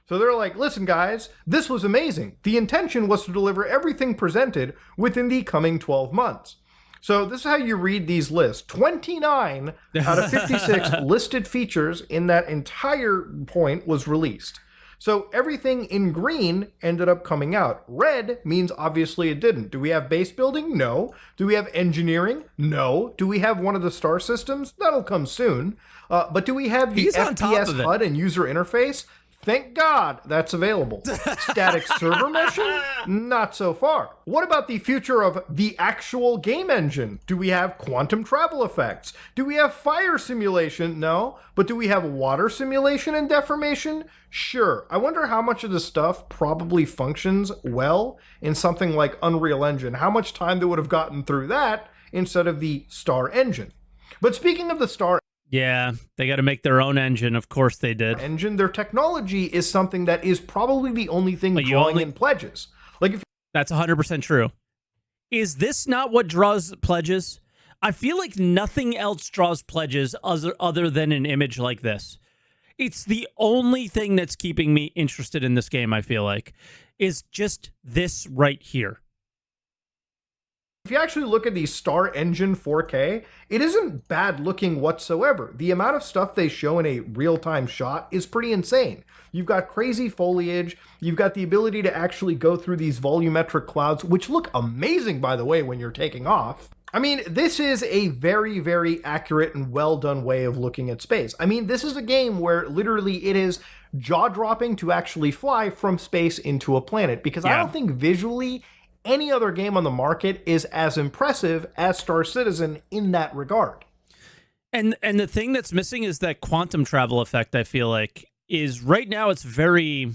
B: So they're like, listen guys, this was amazing. The intention was to deliver everything presented within the coming 12 months. So this is how you read these lists. 29 out of 56 listed features in that entire point was released. So everything in green ended up coming out. Red means obviously it didn't. Do we have base building? No. Do we have engineering? No. Do we have one of the star systems? That'll come soon. But do we have the FPS HUD and user interface? Thank God that's available. Static server meshing? Not so far. What about the future of the actual game engine? Do we have quantum travel effects? Do we have fire simulation? No. But do we have water simulation and deformation? Sure. I wonder how much of this stuff probably functions well in something like Unreal Engine. How much time they would have gotten through that instead of the Star engine. But speaking of the Star
A: Yeah, they got to make their own engine. Of course they did.
B: Engine, their technology is something that is probably the only thing drawing in pledges. Like if
A: That's 100% true. Is this not what draws pledges? I feel like nothing else draws pledges other than an image like this. It's the only thing that's keeping me interested in this game, I feel like, is just this right here.
B: If you actually look at the Star Engine 4K, it isn't bad looking whatsoever. The amount of stuff they show in a real-time shot is pretty insane. You've got crazy foliage, you've got the ability to actually go through these volumetric clouds, which look amazing, by the way, when you're taking off. I mean, this is a very, very accurate and well-done way of looking at space. I mean, this is a game where literally it is jaw-dropping to actually fly from space into a planet, because I don't think visually any other game on the market is as impressive as Star Citizen in that regard.
A: And the thing that's missing is that quantum travel effect, I feel like, is right now it's very...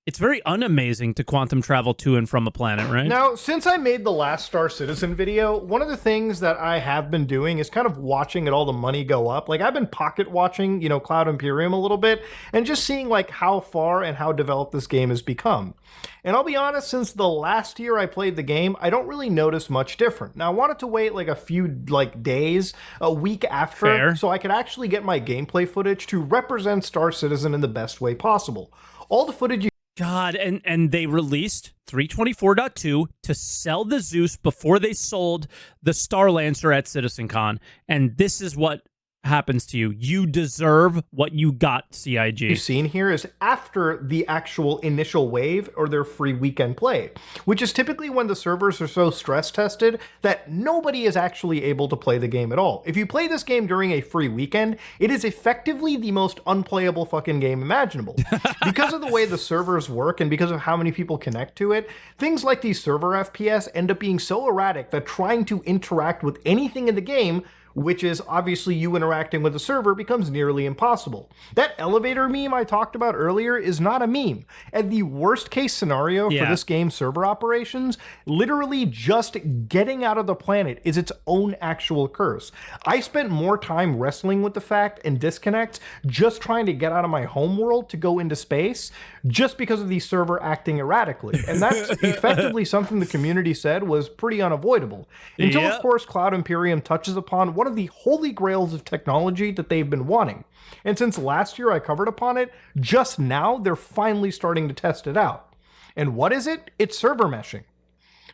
A: It's very unamazing to quantum travel to and from a planet, right?
B: Now, since I made the last Star Citizen video, one of the things that I have been doing is kind of watching all the money go up. Like, I've been pocket watching, Cloud Imperium a little bit, and just seeing, like, how far and how developed this game has become. And I'll be honest, since the last year I played the game, I don't really notice much different. Now, I wanted to wait, like, a few, days, a week after,
A: Fair.
B: so I could actually get my gameplay footage to represent Star Citizen in the best way possible. All the footage you
A: God, and they released 324.2 to sell the Zeus before they sold the Starlancer at CitizenCon. And this is what happens to you. You deserve what you got, CIG.
B: you've seen here is after the actual initial wave or their free weekend play, which is typically when the servers are so stress tested that nobody is actually able to play the game at all. If you play this game during a free weekend, it is effectively the most unplayable fucking game imaginable. Because of the way the servers work and because of how many people connect to it, things like these server FPS end up being so erratic that trying to interact with anything in the game, which is obviously you interacting with the server, becomes nearly impossible. That elevator meme I talked about earlier is not a meme. And the worst case scenario for this game's server operations, literally just getting out of the planet is its own actual curse. I spent more time wrestling with the fact and disconnects just trying to get out of my home world to go into space just because of the server acting erratically. And that's effectively something the community said was pretty unavoidable. Until, of course, Cloud Imperium touches upon one of the holy grails of technology that they've been wanting. And since last year I covered upon it, just now they're finally starting to test it out. And what is it? It's server meshing.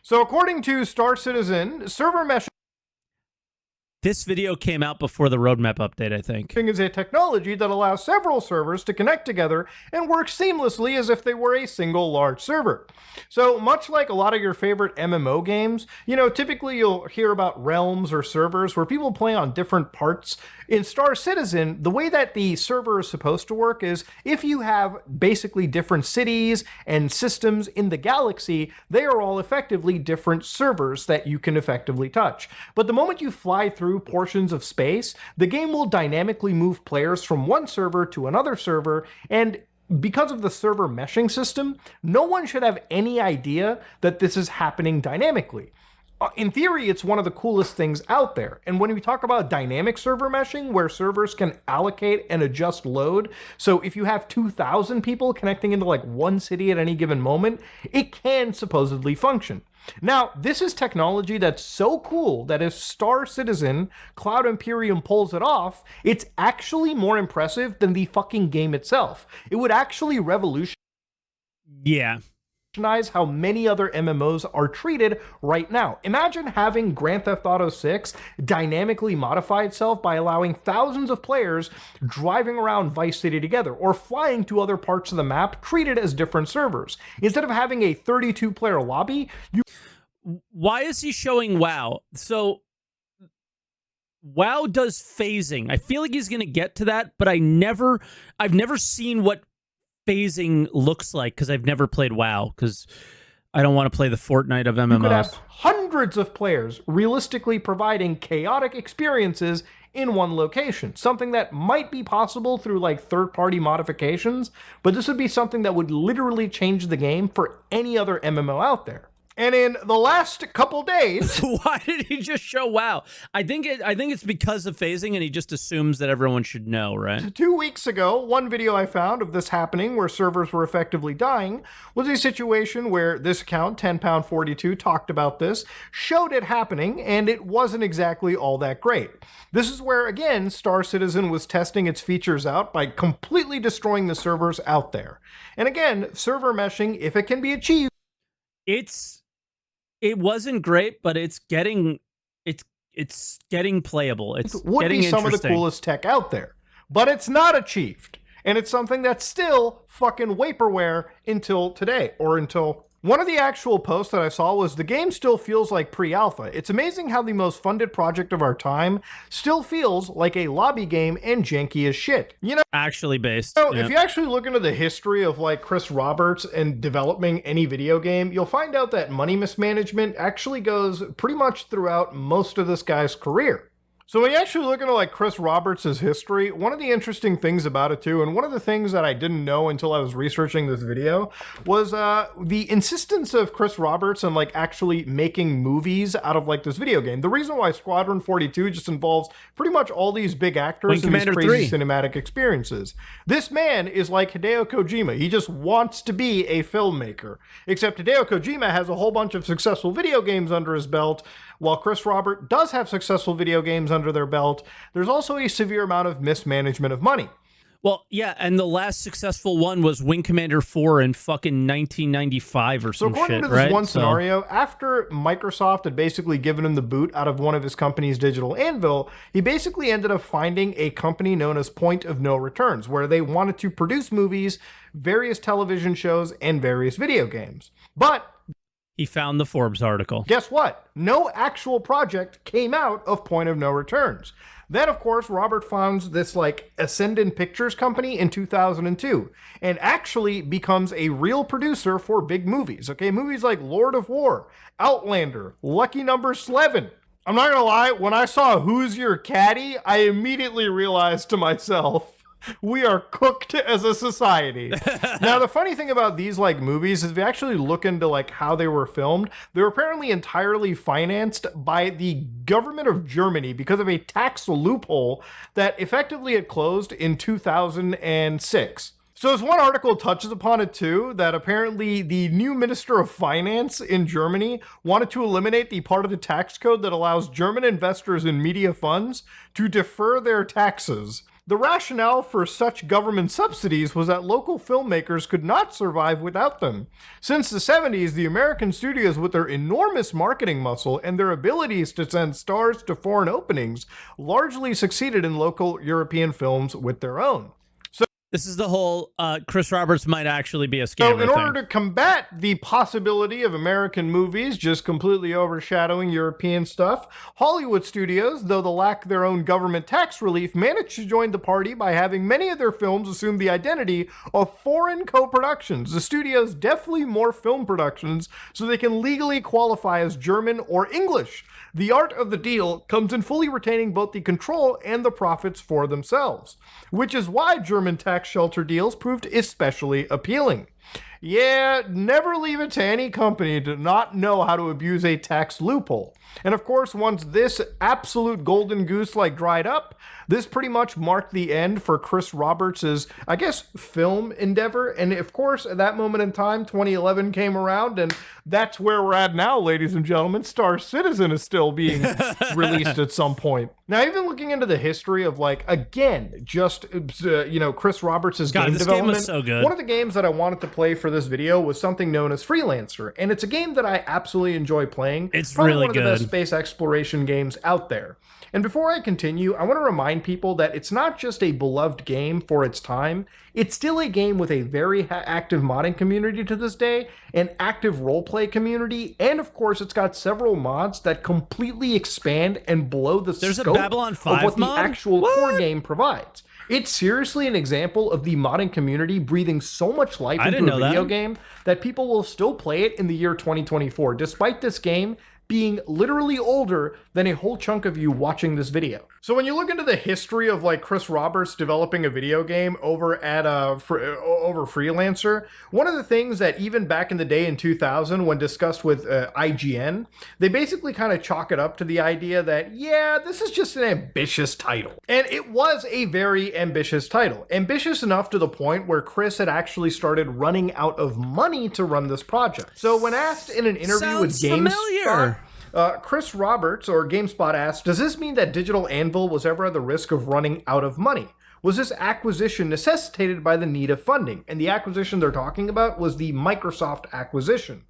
B: So according to Star Citizen, server meshing
A: This video came out before the roadmap update, I think.
B: is a technology that allows several servers to connect together and work seamlessly as if they were a single large server. So much like a lot of your favorite MMO games, typically you'll hear about realms or servers where people play on different parts. In Star Citizen, the way that the server is supposed to work is if you have basically different cities and systems in the galaxy, they are all effectively different servers that you can effectively touch. But the moment you fly through portions of space, the game will dynamically move players from one server to another server, and because of the server meshing system, no one should have any idea that this is happening dynamically. In theory, it's one of the coolest things out there. And when we talk about dynamic server meshing, where servers can allocate and adjust load, so if you have 2,000 people connecting into like one city at any given moment, it can supposedly function. Now, this is technology that's so cool that if Star Citizen Cloud Imperium pulls it off, it's actually more impressive than the fucking game itself. It would actually revolutionize how many other MMOs are treated right now. Imagine having Grand Theft Auto 6 dynamically modify itself by allowing thousands of players driving around Vice City together or flying to other parts of the map treated as different servers. Instead of having a 32-player lobby,
A: Why is he showing WoW? So WoW does phasing. I feel like he's going to get to that, but I've never seen what phasing looks like because I've never played WoW because I don't want to play the Fortnite of MMOs.
B: You could have hundreds of players realistically providing chaotic experiences in one location, something that might be possible through like third-party modifications, but this would be something that would literally change the game for any other MMO out there. And in the last couple days,
A: why did he just show WoW? I think it's because of phasing, and he just assumes that everyone should know, right?
B: 2 weeks ago, one video I found of this happening where servers were effectively dying was a situation where this account, 10pound42, talked about this, showed it happening, and it wasn't exactly all that great. This is where, again, Star Citizen was testing its features out by completely destroying the servers out there. And again, server meshing, if it can be achieved,
A: it wasn't great, but it's getting playable. It's
B: would
A: getting
B: be some of the coolest tech out there, but it's not achieved, and it's something that's still fucking vaporware until today, or until one of the actual posts that I saw was the game still feels like pre-alpha. It's amazing how the most funded project of our time still feels like a lobby game and janky as shit.
A: Actually based.
B: So if you actually look into the history of like Chris Roberts and developing any video game, you'll find out that money mismanagement actually goes pretty much throughout most of this guy's career. So when you actually look into like Chris Roberts' history, one of the interesting things about it too, and one of the things that I didn't know until I was researching this video, was the insistence of Chris Roberts on like actually making movies out of like this video game. The reason why Squadron 42 just involves pretty much all these big actors and these crazy cinematic experiences. This man is like Hideo Kojima. He just wants to be a filmmaker. Except Hideo Kojima has a whole bunch of successful video games under his belt, while Chris Robert does have successful video games under their belt. There's also a severe amount of mismanagement of money.
A: Well, yeah, and the last successful one was Wing Commander 4 in fucking 1995 or some shit, right?
B: So according to this one scenario, after Microsoft had basically given him the boot out of one of his company's digital anvil, he basically ended up finding a company known as Point of No Returns, where they wanted to produce movies, various television shows, and various video games. But
A: he found the Forbes article.
B: Guess what? No actual project came out of Point of No Returns. Then, of course, Robert founds this like Ascendant Pictures company in 2002 and actually becomes a real producer for big movies. Okay, movies like Lord of War, Outlander, Lucky Number 11. I'm not gonna lie, when I saw Who's Your Caddy, I immediately realized to myself, we are cooked as a society. Now, the funny thing about these like movies is if you actually look into like how they were filmed, they were apparently entirely financed by the government of Germany because of a tax loophole that effectively had closed in 2006. So as one article touches upon it too, that apparently the new Minister of Finance in Germany wanted to eliminate the part of the tax code that allows German investors in media funds to defer their taxes. The rationale for such government subsidies was that local filmmakers could not survive without them. Since the 70s, the American studios, with their enormous marketing muscle and their abilities to send stars to foreign openings, largely succeeded in local European films with their own.
A: This is the whole Chris Roberts might actually be a scammer
B: So in order to combat the possibility of American movies just completely overshadowing European stuff, Hollywood studios, though they lack their own government tax relief, managed to join the party by having many of their films assume the identity of foreign co-productions. The studios deftly morph film productions so they can legally qualify as German or English. The art of the deal comes in fully retaining both the control and the profits for themselves, which is why German tax shelter deals proved especially appealing. Yeah, never leave it to any company to not know how to abuse a tax loophole. And of course, once this absolute golden goose like dried up, this pretty much marked the end for Chris Roberts' I guess, film endeavor. And of course, at that moment in time, 2011 came around, and that's where we're at now, ladies and gentlemen. Star Citizen is still being released at some point. Now, even looking into the history of, like, again, just, Chris Roberts' game
A: this
B: development.
A: Game was so good.
B: One of the games that I wanted to play for this video was something known as Freelancer, and it's a game that I absolutely enjoy playing.
A: It's
B: probably
A: really
B: one of the
A: good.
B: best space exploration games out there. And before I continue, I want to remind people that it's not just a beloved game for its time, it's still a game with a very active modding community to this day, an active roleplay community, and of course it's got several mods that completely expand and blow the scope of what the actual core game provides. It's seriously an example of the modding community breathing so much life into a video game that people will still play it in the year 2024, despite this game being literally older than a whole chunk of you watching this video. So when you look into the history of like Chris Roberts developing a video game over at over Freelancer, one of the things that even back in the day in 2000 when discussed with IGN, they basically kind of chalk it up to the idea that, yeah, this is just an ambitious title. And it was a very ambitious title. Ambitious enough to the point where Chris had actually started running out of money to run this project. So when asked in an interview with GameSpot, Chris Roberts, or GameSpot, asked, does this mean that Digital Anvil was ever at the risk of running out of money? Was this acquisition necessitated by the need of funding? And the acquisition they're talking about was the Microsoft acquisition.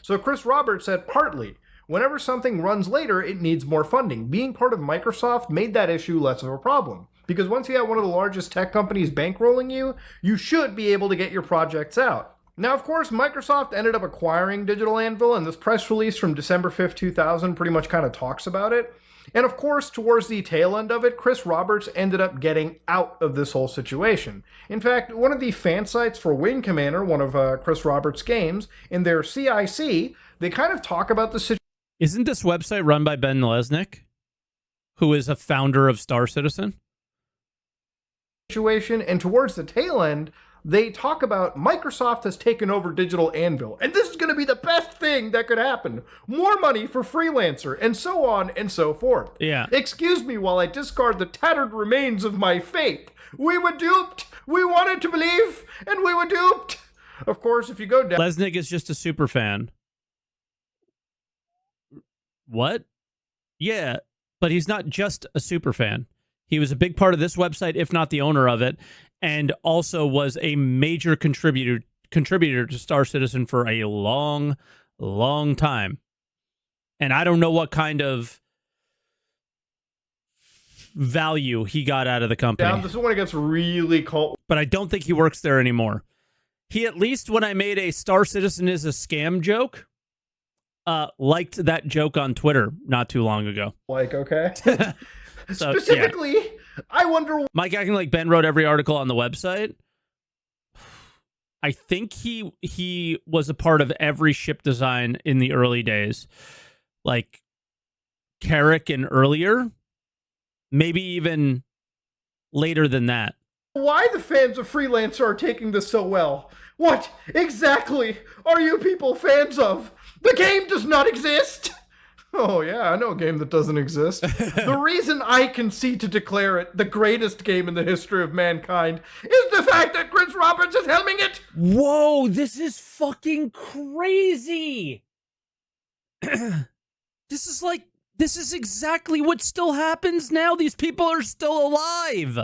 B: So Chris Roberts said, partly. Whenever something runs later, it needs more funding. Being part of Microsoft made that issue less of a problem. Because once you have one of the largest tech companies bankrolling you, you should be able to get your projects out. Now, of course, Microsoft ended up acquiring Digital Anvil, and this press release from December 5th, 2000 pretty much kind of talks about it. And of course, towards the tail end of it, Chris Roberts ended up getting out of this whole situation. In fact, one of the fan sites for Wing Commander, one of Chris Roberts' games, in their CIC, they kind of talk about the situation.
A: Isn't this website run by Ben Lesnick? who is a founder of Star Citizen.
B: Situation, and towards the tail end, they talk about Microsoft has taken over Digital Anvil, and this is going to be the best thing that could happen. More money for Freelancer, and so on and so forth.
A: Yeah.
B: Excuse me while I discard the tattered remains of my faith. We were duped. We wanted to believe, and we were duped. Of course, if you go down...
A: Lesnick is just a super fan. What? Yeah, but he's not just a super fan. He was a big part of this website, if not the owner of it, and also was a major contributor to Star Citizen for a long, long time. And I don't know what kind of value he got out of the company.
B: This is when it gets really cold.
A: But I don't think he works there anymore. He, at least when I made a Star Citizen is a scam joke, liked that joke on Twitter not too long ago.
B: Like, okay.
A: So,
B: specifically, yeah. I wonder...
A: Mike acting like Ben wrote every article on the website. I think he was a part of every ship design in the early days. Like Carrick and earlier. Maybe even later than that.
B: Why the fans of Freelancer are taking this so well? What exactly are you people fans of? The game does not exist! Oh yeah, I know a game that doesn't exist. The reason I can see to declare it the greatest game in the history of mankind is the fact that Chris Roberts is helming it!
A: Whoa, this is fucking crazy! This is exactly what still happens now. These people are still alive.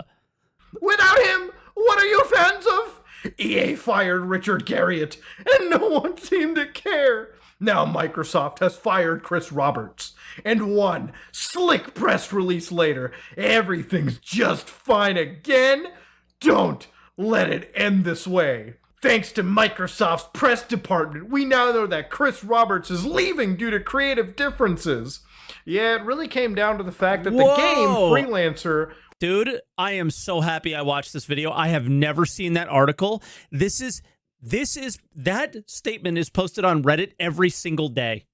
B: Without him, what are you fans of? EA fired Richard Garriott, and no one seemed to care. Now Microsoft has fired Chris Roberts, and one slick press release later, everything's just fine again? Don't let it end this way. Thanks to Microsoft's press department, we now know that Chris Roberts is leaving due to creative differences. Yeah, it really came down to the fact that the game, Freelancer...
A: Dude, I am so happy I watched this video. I have never seen that article. That statement is posted on Reddit every single day.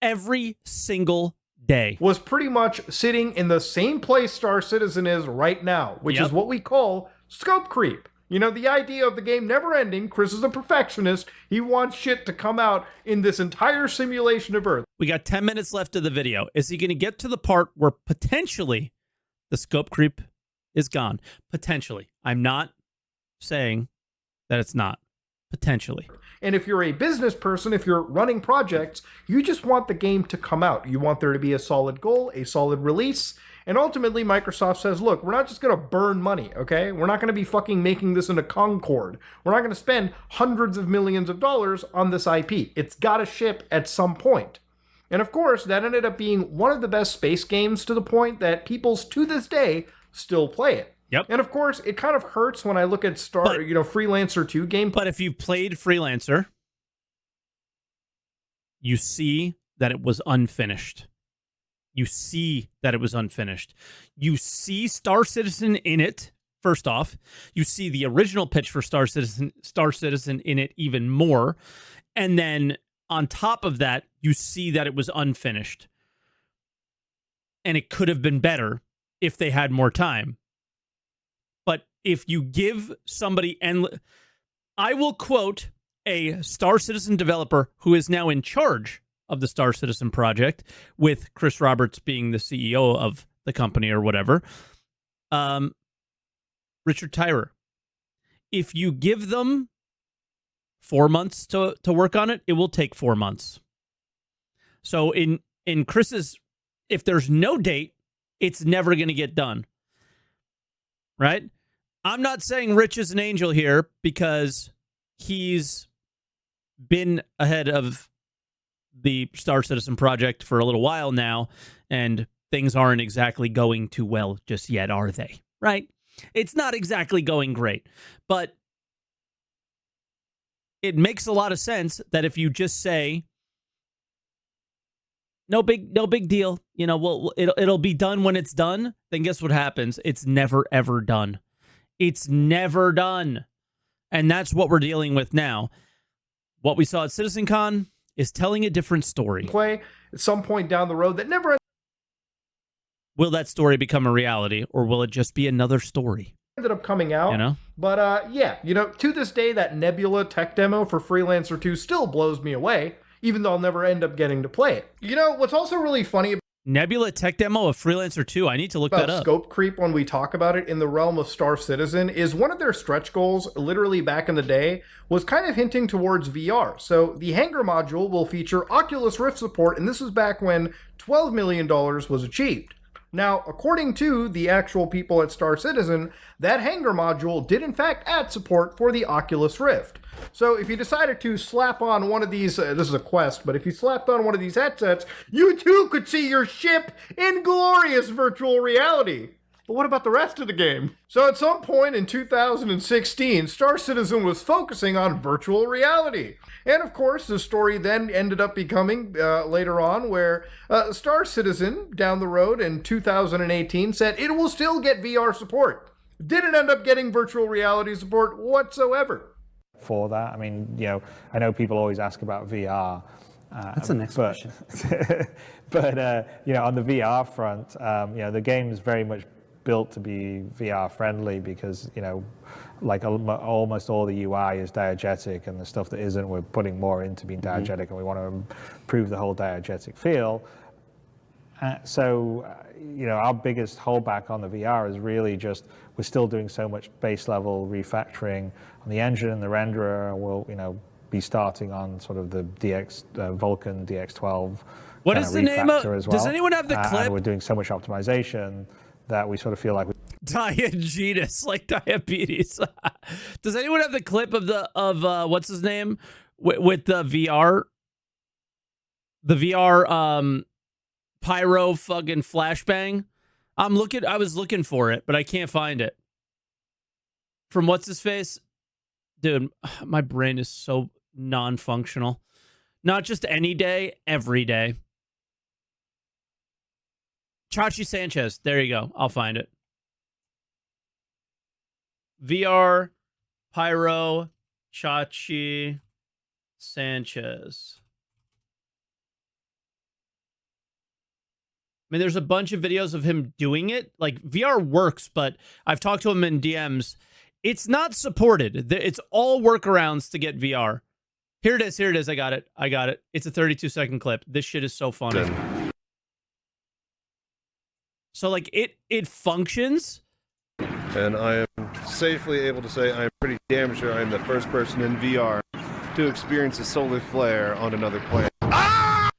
A: Every single day.
B: Was pretty much sitting in the same place Star Citizen is right now, which is what we call scope creep. You know, the idea of the game never ending. Chris is a perfectionist. He wants shit to come out in this entire simulation of Earth.
A: We got 10 minutes left of the video. Is he going to get to the part where potentially the scope creep is gone? Potentially. I'm not saying that it's not. Potentially.
B: And if you're a business person, if you're running projects, you just want the game to come out. You want there to be a solid goal, a solid release. And ultimately, Microsoft says, look, we're not just going to burn money, okay? We're not going to be fucking making this into Concord. We're not going to spend hundreds of millions of dollars on this IP. It's got to ship at some point. And of course, that ended up being one of the best space games to the point that people to this day still play it.
A: Yep.
B: And of course, it kind of hurts when I look at Freelancer 2 gameplay.
A: But if you've played Freelancer, you see that it was unfinished. You see that it was unfinished. You see Star Citizen in it, first off. You see the original pitch for Star Citizen in it even more. And then on top of that, you see that it was unfinished. And it could have been better if they had more time. But if you give somebody... I will quote a Star Citizen developer who is now in charge of the Star Citizen project, with Chris Roberts being the CEO of the company or whatever. Richard Tyrer. If you give them 4 months to work on it, it will take 4 months. So in Chris's, if there's no date, it's never going to get done. Right? I'm not saying Rich is an angel here because he's been ahead of the Star Citizen project for a little while now, and things aren't exactly going too well just yet, are they? Right? It's not exactly going great, but it makes a lot of sense that if you just say, no big deal, you know, it'll be done when it's done, then guess what happens? It's never, ever done. It's never done. And that's what we're dealing with now. What we saw at CitizenCon is telling a different story.
B: Play at some point down the road that never...
A: will that story become a reality, or will it just be another story?
B: Ended up coming out.
A: You know?
B: But yeah, to this day, that Nebula tech demo for Freelancer 2 still blows me away, even though I'll never end up getting to play it. What's also really funny
A: Nebula tech demo of Freelancer 2. I need to look that
B: about
A: up.
B: scope creep when we talk about it in the realm of Star Citizen is one of their stretch goals, literally back in the day, was kind of hinting towards VR. So the hangar module will feature Oculus Rift support, and this was back when $12 million was achieved. Now, according to the actual people at Star Citizen, that hangar module did in fact add support for the Oculus Rift. So if you decided to slap on one of these, this is a quest, but if you slapped on one of these headsets, you too could see your ship in glorious virtual reality. But what about the rest of the game? So at some point in 2016, Star Citizen was focusing on virtual reality. And of course, the story then ended up becoming, later on, where Star Citizen, down the road in 2018, said it will still get VR support. Didn't end up getting virtual reality support whatsoever.
D: For that, I mean, I know people always ask about VR.
E: That's the next question.
D: But on the VR front, the game is very much built to be VR friendly because like almost all the UI is diegetic, and the stuff that isn't, we're putting more into being diegetic, and we want to improve the whole diegetic feel. So our biggest holdback on the VR is really just we're still doing so much base level refactoring on the engine and the renderer. We'll be starting on sort of the Vulkan DX12.
A: What is the name of?
D: As well.
A: Does anyone have the clip?
D: And we're doing so much optimization that we sort of feel like
A: Diegetus, like diabetes. Does anyone have the clip of what's his name with the VR? The VR pyro fucking flashbang. I was looking for it, but I can't find it. From what's his face? Dude, my brain is so non-functional. Not just any day, every day. Chachi Sanchez. There you go. I'll find it. VR Pyro Chachi Sanchez. I mean, there's a bunch of videos of him doing it. Like, VR works, but I've talked to him in DMs. It's not supported. It's all workarounds to get VR. Here it is. I got it. It's a 32-second clip. This shit is so funny. So, like, it functions.
F: And I am safely able to say I'm pretty damn sure I'm the first person in VR to experience a solar flare on another planet. Ah!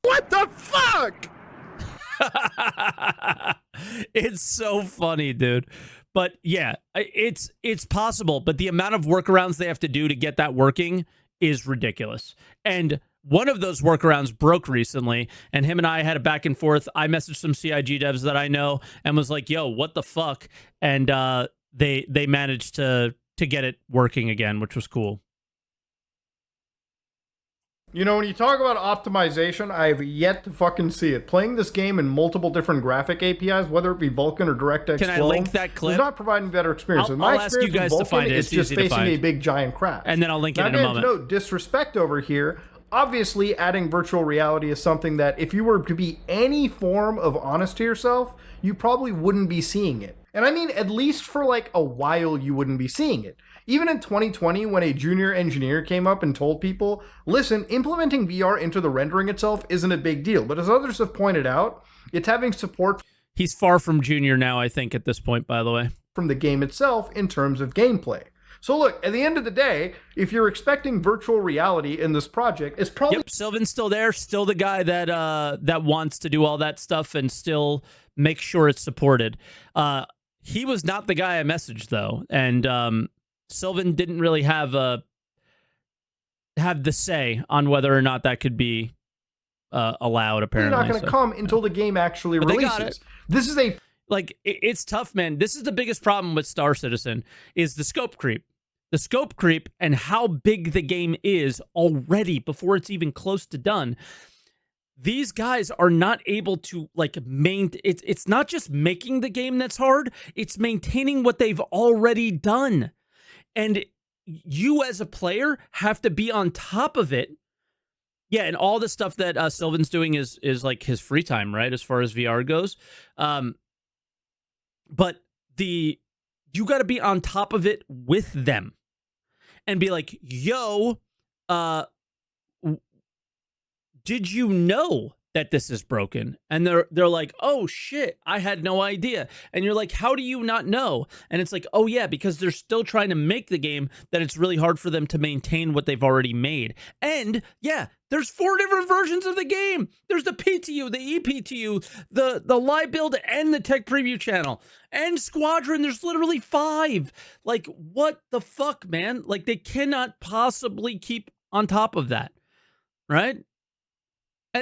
F: What the fuck?
A: It's so funny, dude. But yeah, it's possible, but the amount of workarounds they have to do to get that working is ridiculous. And one of those workarounds broke recently, and him and I had a back and forth. I messaged some CIG devs that I know and was like, yo, what the fuck? And they managed to get it working again, which was cool.
B: When you talk about optimization, I have yet to fucking see it. Playing this game in multiple different graphic APIs, whether it be Vulkan or DirectX 12,
A: can I link that clip?
B: Is not providing better experience.
A: I'll ask you guys to find it.
B: It's just facing a big giant crash.
A: And then I'll link it in a moment.
B: No disrespect over here. Obviously, adding virtual reality is something that if you were to be any form of honest to yourself, you probably wouldn't be seeing it. And I mean, at least for like a while, you wouldn't be seeing it. Even in 2020, when a junior engineer came up and told people, listen, implementing VR into the rendering itself isn't a big deal. But as others have pointed out, it's having support.
A: He's far from junior now, I think, at this point, by the way.
B: From the game itself in terms of gameplay. So look, at the end of the day, if you're expecting virtual reality in this project, it's probably...
A: Yep, Sylvan's still there, still the guy that wants to do all that stuff and still make sure it's supported. He was not the guy I messaged, though, and Sylvan didn't really have the say on whether or not that could be allowed, apparently.
B: It's not going to come until the game actually releases. This is a...
A: Like, it's tough, man. This is the biggest problem with Star Citizen, is the scope creep. The scope creep and how big the game is already before it's even close to done. These guys are not able to, like, it's not just making the game that's hard, it's maintaining what they've already done. And you as a player have to be on top of it Yeah, and all the stuff that Sylvan's doing is like his free time, right? As far as VR goes, but you got to be on top of it with them, and be like, "Yo, did you know that this is broken?" And they're like, "Oh shit, I had no idea." And you're like, "How do you not know?" And it's like, "Oh yeah, because they're still trying to make the game that it's really hard for them to maintain what they've already made." And yeah, there's 4 different versions of the game. There's the PTU, the EPTU, the live build, and the tech preview channel. And Squadron, there's literally 5. Like, what the fuck, man? Like, they cannot possibly keep on top of that, right?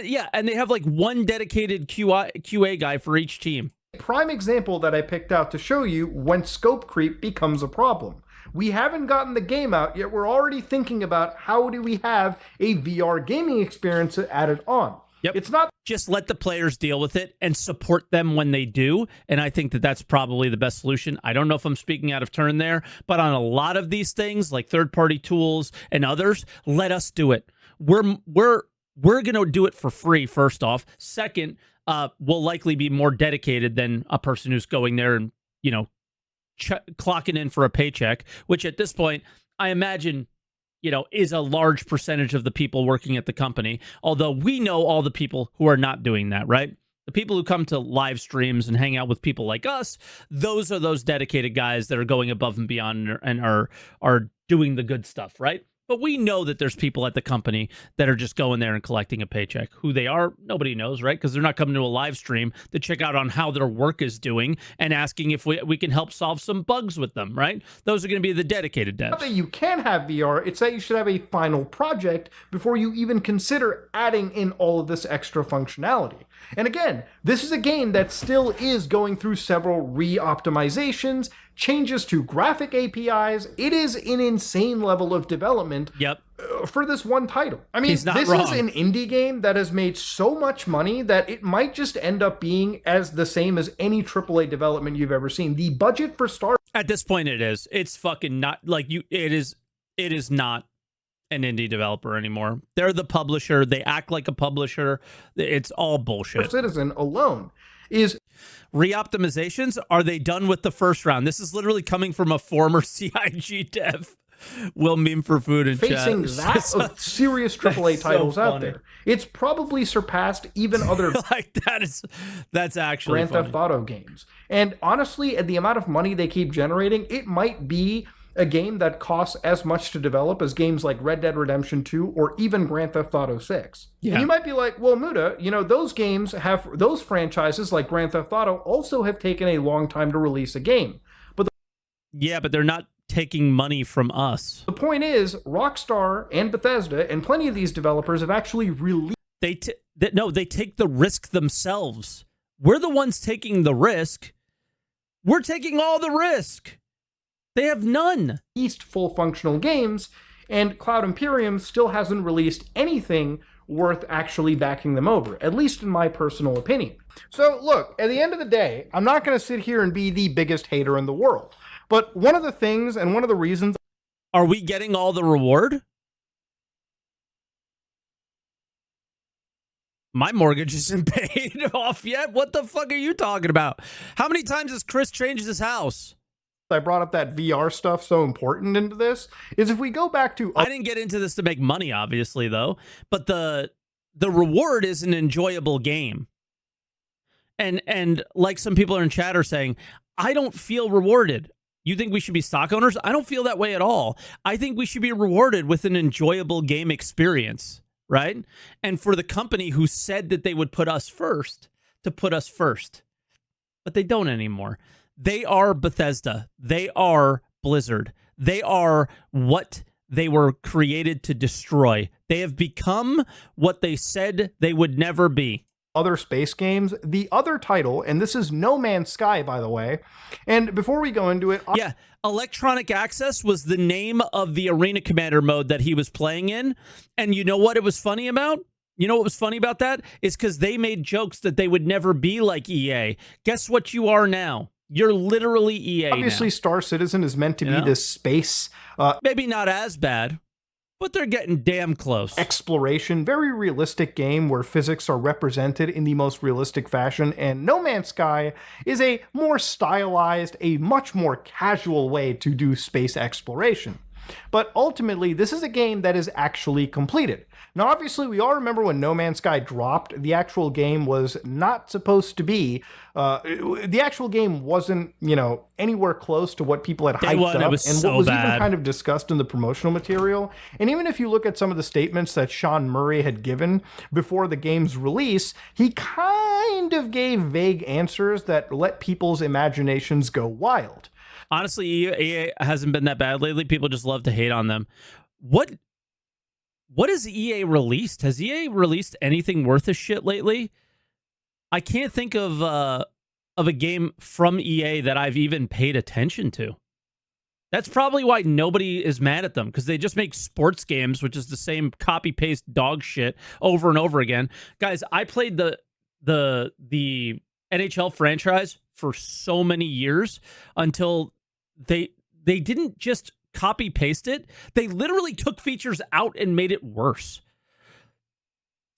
A: Yeah, and they have like one dedicated QA guy for each team.
C: Prime example that I picked out to show you when scope creep becomes a problem. We haven't gotten the game out yet. We're already thinking about how do we have a VR gaming experience added on.
A: Yep.
C: It's not
A: just let the players deal with it and support them when they do. And I think that that's probably the best solution. I don't know if I'm speaking out of turn there, but on a lot of these things like third-party tools and others, let us do it. We're going to do it for free, first off. Second, we'll likely be more dedicated than a person who's going there and, you know, clocking in for a paycheck, which at this point, I imagine, you know, is a large percentage of the people working at the company. Although we know all the people who are not doing that, right? The people who come to live streams and hang out with people like us, those are those dedicated guys that are going above and beyond and are doing the good stuff, right? But we know that there's people at the company that are just going there and collecting a paycheck. Who they are, nobody knows, right? Because they're not coming to a live stream to check out on how their work is doing and asking if we can help solve some bugs with them, right? Those are going to be the dedicated devs.
C: not that you can have VR, it's that you should have a final project before you even consider adding in all of this extra functionality. And again, this is a game that still is going through several re-optimizations, changes to graphic APIs. It is an insane level of development for this one title. I mean, this is an indie game that has made so much money that it might just end up being as the same as any AAA development you've ever seen. The budget for Star...
A: At this point, it is. It's fucking not... Like, it is not an indie developer anymore. They're the publisher. They act like a publisher. It's all bullshit.
C: Citizen alone is...
A: Re-optimizations, are they done with the first round? This is literally coming from a former CIG dev. Will meme for food and
C: facing
A: chat.
C: that of serious AAA titles so out there. It's probably surpassed even other
A: like that's actually
C: Grand Theft Auto games. And honestly, at the amount of money they keep generating, it might be a game that costs as much to develop as games like Red Dead Redemption 2 or even Grand Theft Auto 6. Yeah. And you might be like, well, Muda, you know, those games have, those franchises like Grand Theft Auto also have taken a long time to release a game. But
A: but they're not taking money from us.
C: The point is, Rockstar and Bethesda and plenty of these developers have actually released...
A: They take the risk themselves. We're the ones taking the risk. We're taking all the risk. They have none.
C: Released full functional games, and Cloud Imperium still hasn't released anything worth actually backing them over, at least in my personal opinion. So look, at the end of the day, I'm not going to sit here and be the biggest hater in the world. But one of the things and one of the reasons...
A: Are we getting all the reward? My mortgage isn't paid off yet. What the fuck are you talking about? How many times has Chris changed his house?
C: I brought up that VR stuff so important into this, is if we go back to...
A: I didn't get into this to make money, obviously, though. But the reward is an enjoyable game. And like some people in chat are saying, I don't feel rewarded. You think we should be stock owners? I don't feel that way at all. I think we should be rewarded with an enjoyable game experience, right? And for the company who said that they would put us first, to put us first. But they don't anymore. They are Bethesda. They are Blizzard. They are what they were created to destroy. They have become what they said they would never be.
C: Other space games. The other title, and this is No Man's Sky, by the way, and before we go into it...
A: Yeah, Electronic Access was the name of the Arena Commander mode that he was playing in, and you know what it was funny about? You know what was funny about that? Is because they made jokes that they would never be like EA. Guess what you are now? You're literally EA
C: Obviously,
A: now.
C: Star Citizen is meant to be this space...
A: Maybe not as bad. but they're getting damn close.
B: Exploration, very realistic game where physics are represented in the most realistic fashion, and No Man's Sky is a more stylized, a much more casual way to do space exploration. But ultimately, this is a game that is actually completed. Now, obviously, we all remember when No Man's Sky dropped, the actual game was not supposed to be, the actual game wasn't, anywhere close to what people had hyped up, and what was even kind of discussed in the promotional material. And even if you look at some of the statements that Sean Murray had given before the game's release, he kind of gave vague answers that let people's imaginations go wild.
A: Honestly, EA hasn't been that bad lately. People just love to hate on them. What has EA released? Has EA released anything worth a shit lately? I can't think of a game from EA that I've even paid attention to. That's probably why nobody is mad at them, because they just make sports games, which is the same copy-paste dog shit over and over again. Guys, I played the NHL franchise for so many years until they didn't just copy paste it. They literally took features out and made it worse.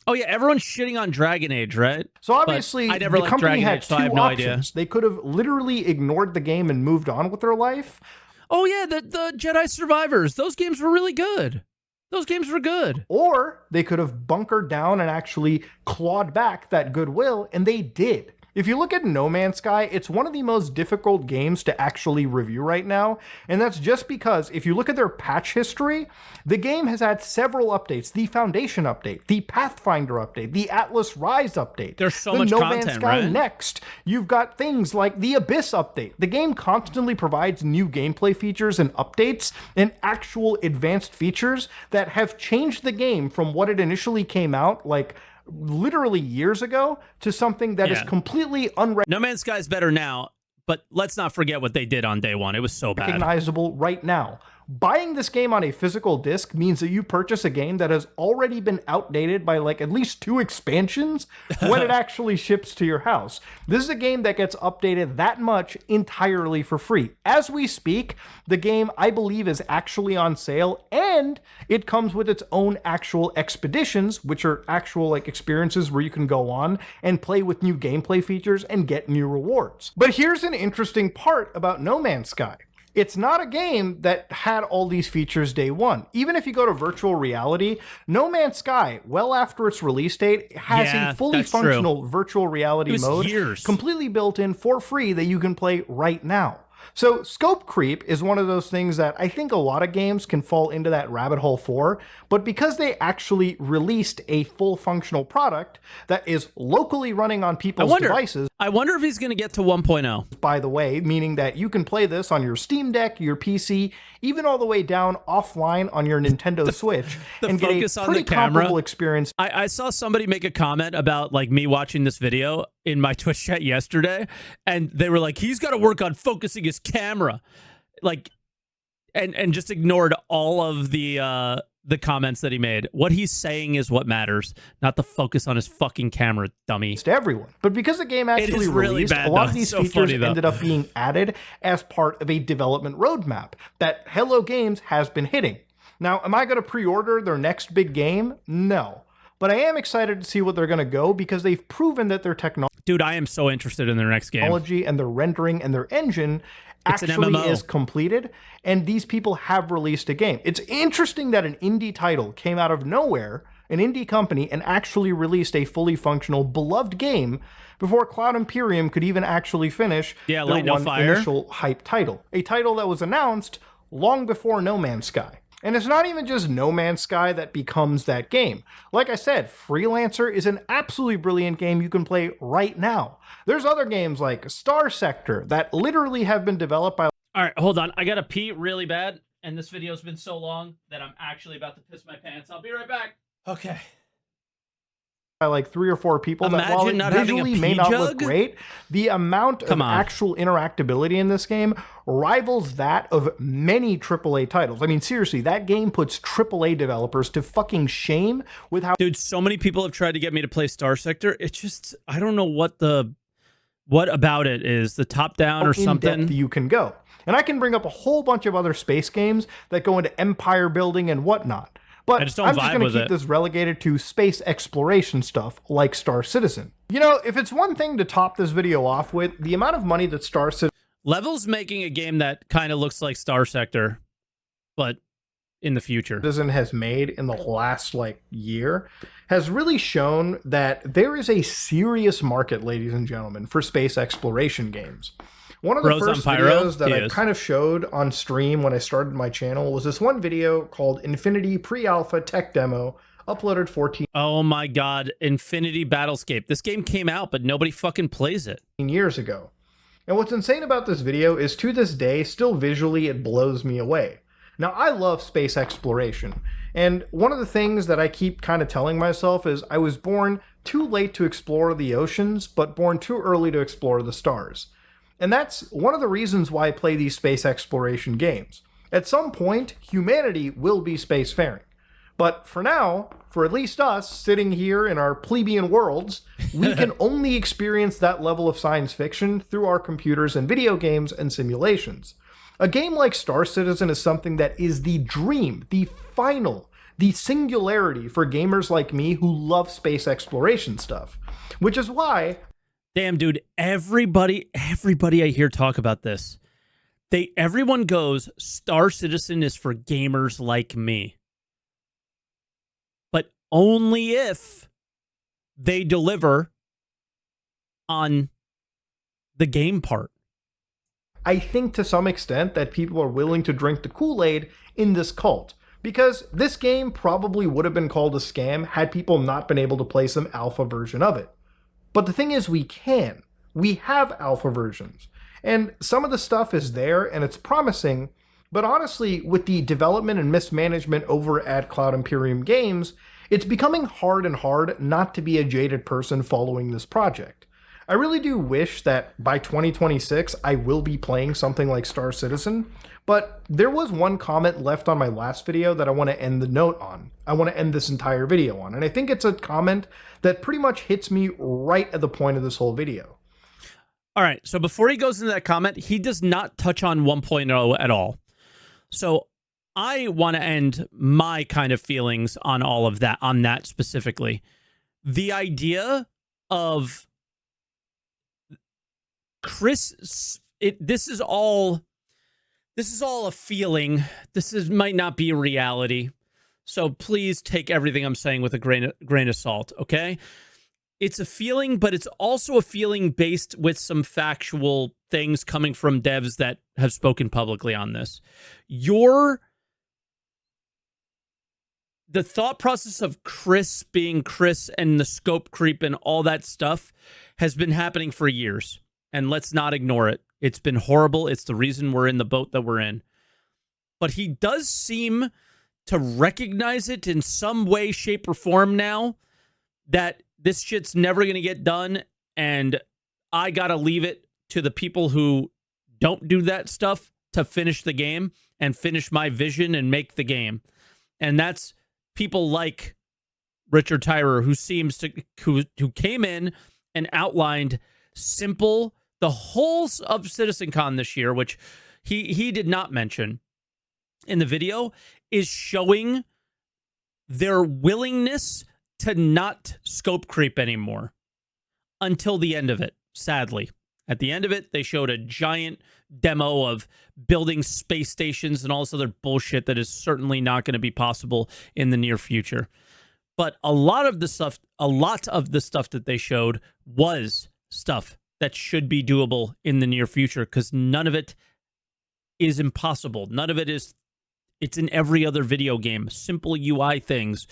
A: Oh yeah, everyone's shitting on Dragon Age, right?
B: So obviously,
A: I never
B: the company
A: Dragon
B: had
A: Age, so
B: two
A: I have no
B: options.
A: idea.
B: They could have literally ignored the game and moved on with their life.
A: Oh yeah, the Jedi Survivors. Those games were really good. Those games were good.
B: Or they could have bunkered down and actually clawed back that goodwill, and they did. If you look at No Man's Sky, it's one of the most difficult games to actually review right now, and that's just because if you look at their patch history, the game has had several updates. The Foundation update, the Pathfinder update, the Atlas Rise update.
A: There's so much
B: No
A: content,
B: Man's Sky
A: right?
B: Next. You've got things like the Abyss update. The game constantly provides new gameplay features and updates and actual advanced features that have changed the game from what it initially came out, like literally years ago, to something that is completely
A: No Man's Sky is better now, but let's not forget what they did on day one. It was so bad.
B: Recognizable right now. Buying this game on a physical disc means that you purchase a game that has already been outdated by like at least 2 expansions when it actually ships to your house. This is a game that gets updated that much entirely for free. As we speak, the game, I believe, is actually on sale, and it comes with its own actual expeditions, which are actual like experiences where you can go on and play with new gameplay features and get new rewards. But here's an interesting part about No Man's Sky. It's not a game that had all these features day one. Even if you go to virtual reality, No Man's Sky, well after its release date, has a fully functional virtual reality mode completely built in for free that you can play right now. So scope creep is one of those things that I think a lot of games can fall into that rabbit hole for, but because they actually released a full functional product that is locally running on people's devices.
A: I wonder if he's going to get to 1.0.
B: By the way, meaning that you can play this on your Steam Deck, your PC, even all the way down offline on your Nintendo Switch, and get a pretty comparable experience.
A: I saw somebody make a comment about like me watching this video in my Twitch chat yesterday, and they were like, he's got to work on focusing his camera, like, and just ignored all of the comments that he made. What he's saying is what matters, not the focus on his fucking camera, dummy.
B: To everyone. But because the game actually released, a lot of these features ended up being added as part of a development roadmap that Hello Games has been hitting. Now, am I going to pre-order their next big game? No. But I am excited to see what they're going to go, because they've proven that their technology...
A: Dude, I am so interested in their next game.
B: And their rendering and their engine actually is completed, and these people have released a game. It's interesting that an indie title came out of nowhere, an indie company, and actually released a fully functional, beloved game before Cloud Imperium could even actually finish their initial hype title. A title that was announced long before No Man's Sky. And it's not even just No Man's Sky that becomes that game. Like I said, Freelancer is an absolutely brilliant game you can play right now. There's other games like Star Sector that literally have been developed by...
A: All right, hold on. I got to pee really bad, and this video's been so long that I'm actually about to piss my pants. I'll be right back. Okay.
B: By like 3 or 4 people that, while it visually may not look great, the amount of actual interactability in this game rivals that of many AAA titles. I mean, seriously, that game puts AAA developers to fucking shame with how...
A: Dude, so many people have tried to get me to play Star Sector. It's just, I don't know what about it is, the top-down or something.
B: In-depth you can go. And I can bring up a whole bunch of other space games that go into empire building and whatnot. But
A: I just don't
B: I'm just
A: vibe
B: going to
A: with
B: keep
A: it.
B: this relegated to space exploration stuff like Star Citizen. You know, if it's one thing to top this video off with, the amount of money that Star
A: Level's making a game that kind of looks like Star Sector, but in the future.
B: Citizen has made in the last year has really shown that there is a serious market, ladies and gentlemen, for space exploration games. One of the
A: Bros on
B: first
A: Pyro?
B: videos that
A: He
B: I
A: is.
B: kind of showed on stream when I started my channel was this one video called Infinity Pre-Alpha Tech Demo, uploaded 14
A: Oh my god, Infinity Battlescape. This game came out, but nobody fucking plays it.
B: years ago. And what's insane about this video is to this day, still visually, it blows me away. Now, I love space exploration, and one of the things that I keep kind of telling myself is I was born too late to explore the oceans, but born too early to explore the stars. And that's one of the reasons why I play these space exploration games. At some point, humanity will be spacefaring. But for now, for at least us, sitting here in our plebeian worlds, we can only experience that level of science fiction through our computers and video games and simulations. A game like Star Citizen is something that is the dream, the final, the singularity for gamers like me who love space exploration stuff. Which is why...
A: Damn, dude, everybody I hear talk about this. Everyone goes, Star Citizen is for gamers like me. But only if they deliver on the game part.
B: I think to some extent that people are willing to drink the Kool-Aid in this cult. Because this game probably would have been called a scam had people not been able to play some alpha version of it. But the thing is, we can. We have alpha versions. And some of the stuff is there and it's promising, but honestly, with the development and mismanagement over at Cloud Imperium Games, it's becoming hard and hard not to be a jaded person following this project. I really do wish that by 2026 I will be playing something like Star Citizen, but there was one comment left on my last video that I want to end the note on. I want to end this entire video on, and I think it's a comment that pretty much hits me right at the point of this whole video.
A: All right, so before he goes into that comment, he does not touch on 1.0 at all. So I want to end my kind of feelings on all of that, on that specifically. The idea of Chris, this is all a feeling. Might not be a reality. So please take everything I'm saying with a grain of salt, okay? It's a feeling, but it's also a feeling based with some factual things coming from devs that have spoken publicly on this. The thought process of Chris being Chris and the scope creep and all that stuff has been happening for years. And let's not ignore it. It's been horrible. It's the reason we're in the boat that we're in. But he does seem to recognize it in some way, shape, or form now that this shit's never going to get done. And I got to leave it to the people who don't do that stuff to finish the game and finish my vision and make the game. And that's people like Richard Tyrer, who came in and outlined simple, the whole of CitizenCon this year, which he did not mention in the video, is showing their willingness to not scope creep anymore until the end of it, sadly. At the end of it, they showed a giant demo of building space stations and all this other bullshit that is certainly not going to be possible in the near future. But a lot of the stuff that they showed was stuff that should be doable in the near future, because none of it is impossible. None of it is. It's in every other video game. Simple UI things,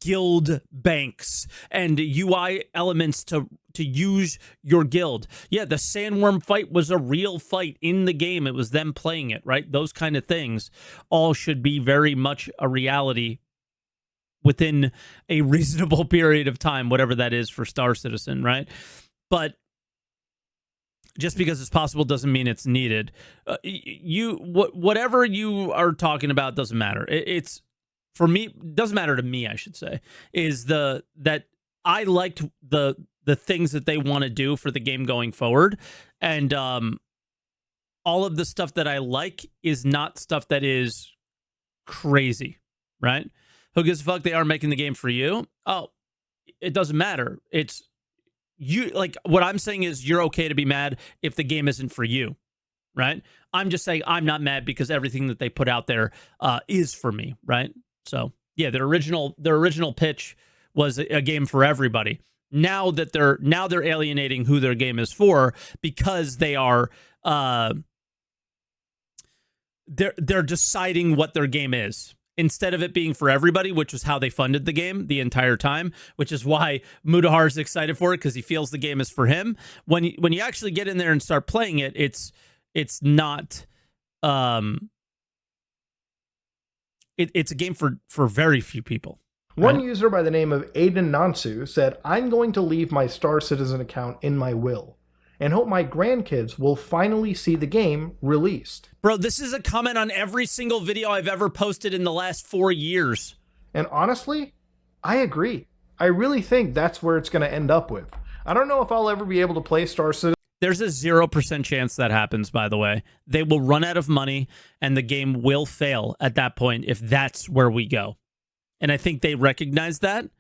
A: guild banks, and UI elements to use your guild. Yeah, the sandworm fight was a real fight in the game. It was them playing it, right? Those kind of things all should be very much a reality within a reasonable period of time, whatever that is for Star Citizen, right? But just because it's possible doesn't mean it's needed. Whatever you are talking about doesn't matter. It's for me, doesn't matter to me, I should say, is that I liked the things that they want to do for the game going forward. And all of the stuff that I like is not stuff that is crazy, right? Who gives a fuck? They are making the game for you. Oh, it doesn't matter. It's you. Like, what I'm saying is you're okay to be mad if the game isn't for you, right? I'm just saying I'm not mad because everything that they put out there is for me, right? So yeah, their original pitch was a game for everybody. Now they're alienating who their game is for because they are they're deciding what their game is instead of it being for everybody, which was how they funded the game the entire time, which is why Mudahar is excited for it, because he feels the game is for him. When you actually get in there and start playing it, it's not it's a game for very few people.
B: One
A: right?
B: user by the name of Aiden Nansu said, "I'm going to leave my Star Citizen account in my will and hope my grandkids will finally see the game released."
A: Bro, this is a comment on every single video I've ever posted in the last 4 years.
B: And honestly, I agree. I really think that's where it's going to end up with. I don't know if I'll ever be able to play Star Citizen.
A: There's a 0% chance that happens, by the way. They will run out of money, and the game will fail at that point if that's where we go. And I think they recognize that.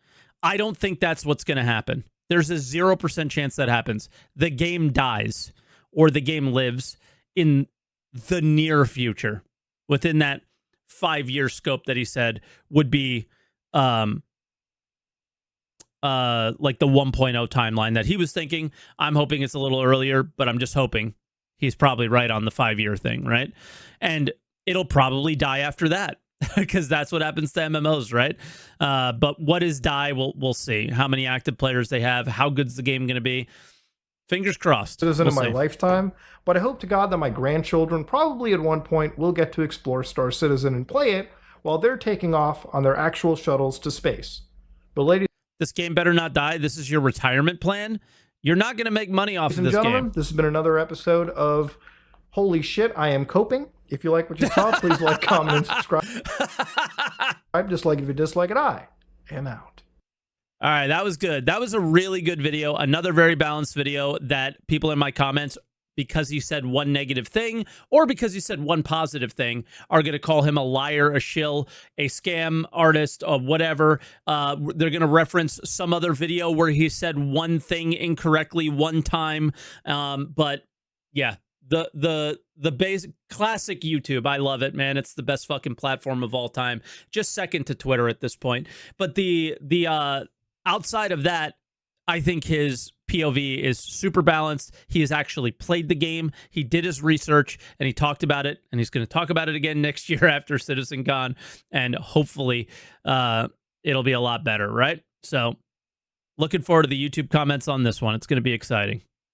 A: I don't think that's what's going to happen. There's a 0% chance that happens. The game dies or the game lives in the near future, within that 5-year scope that he said would be like the 1.0 timeline that he was thinking. I'm hoping it's a little earlier, but I'm just hoping he's probably right on the 5-year thing, right? And it'll probably die after that. Because that's what happens to MMOs, right? But what is die? We'll see. How many active players they have? How good's the game going to be? Fingers crossed.
B: Citizen in my lifetime, but I hope to God that my grandchildren probably at one point will get to explore Star Citizen and play it while they're taking off on their actual shuttles to space. But ladies,
A: this game better not die. This is your retirement plan. You're not going to make money off of this game.
B: This has been another episode of Holy Shit, I Am Coping. If you like what you saw, please like, comment, and subscribe. Dislike it if you dislike it. I am out.
A: All right, that was good. That was a really good video. Another very balanced video that people in my comments, because he said one negative thing or because he said one positive thing, are going to call him a liar, a shill, a scam artist, or wasive. They're going to reference some other video where he said one thing incorrectly one time. But yeah. The basic classic YouTube. I love it, man. It's the best fucking platform of all time. Just second to Twitter at this point. But the outside of that, I think his POV is super balanced. He has actually played the game. He did his research and he talked about it, and he's going to talk about it again next year after CitizenCon, and hopefully it'll be a lot better, right? So looking forward to the YouTube comments on this one. It's going to be exciting.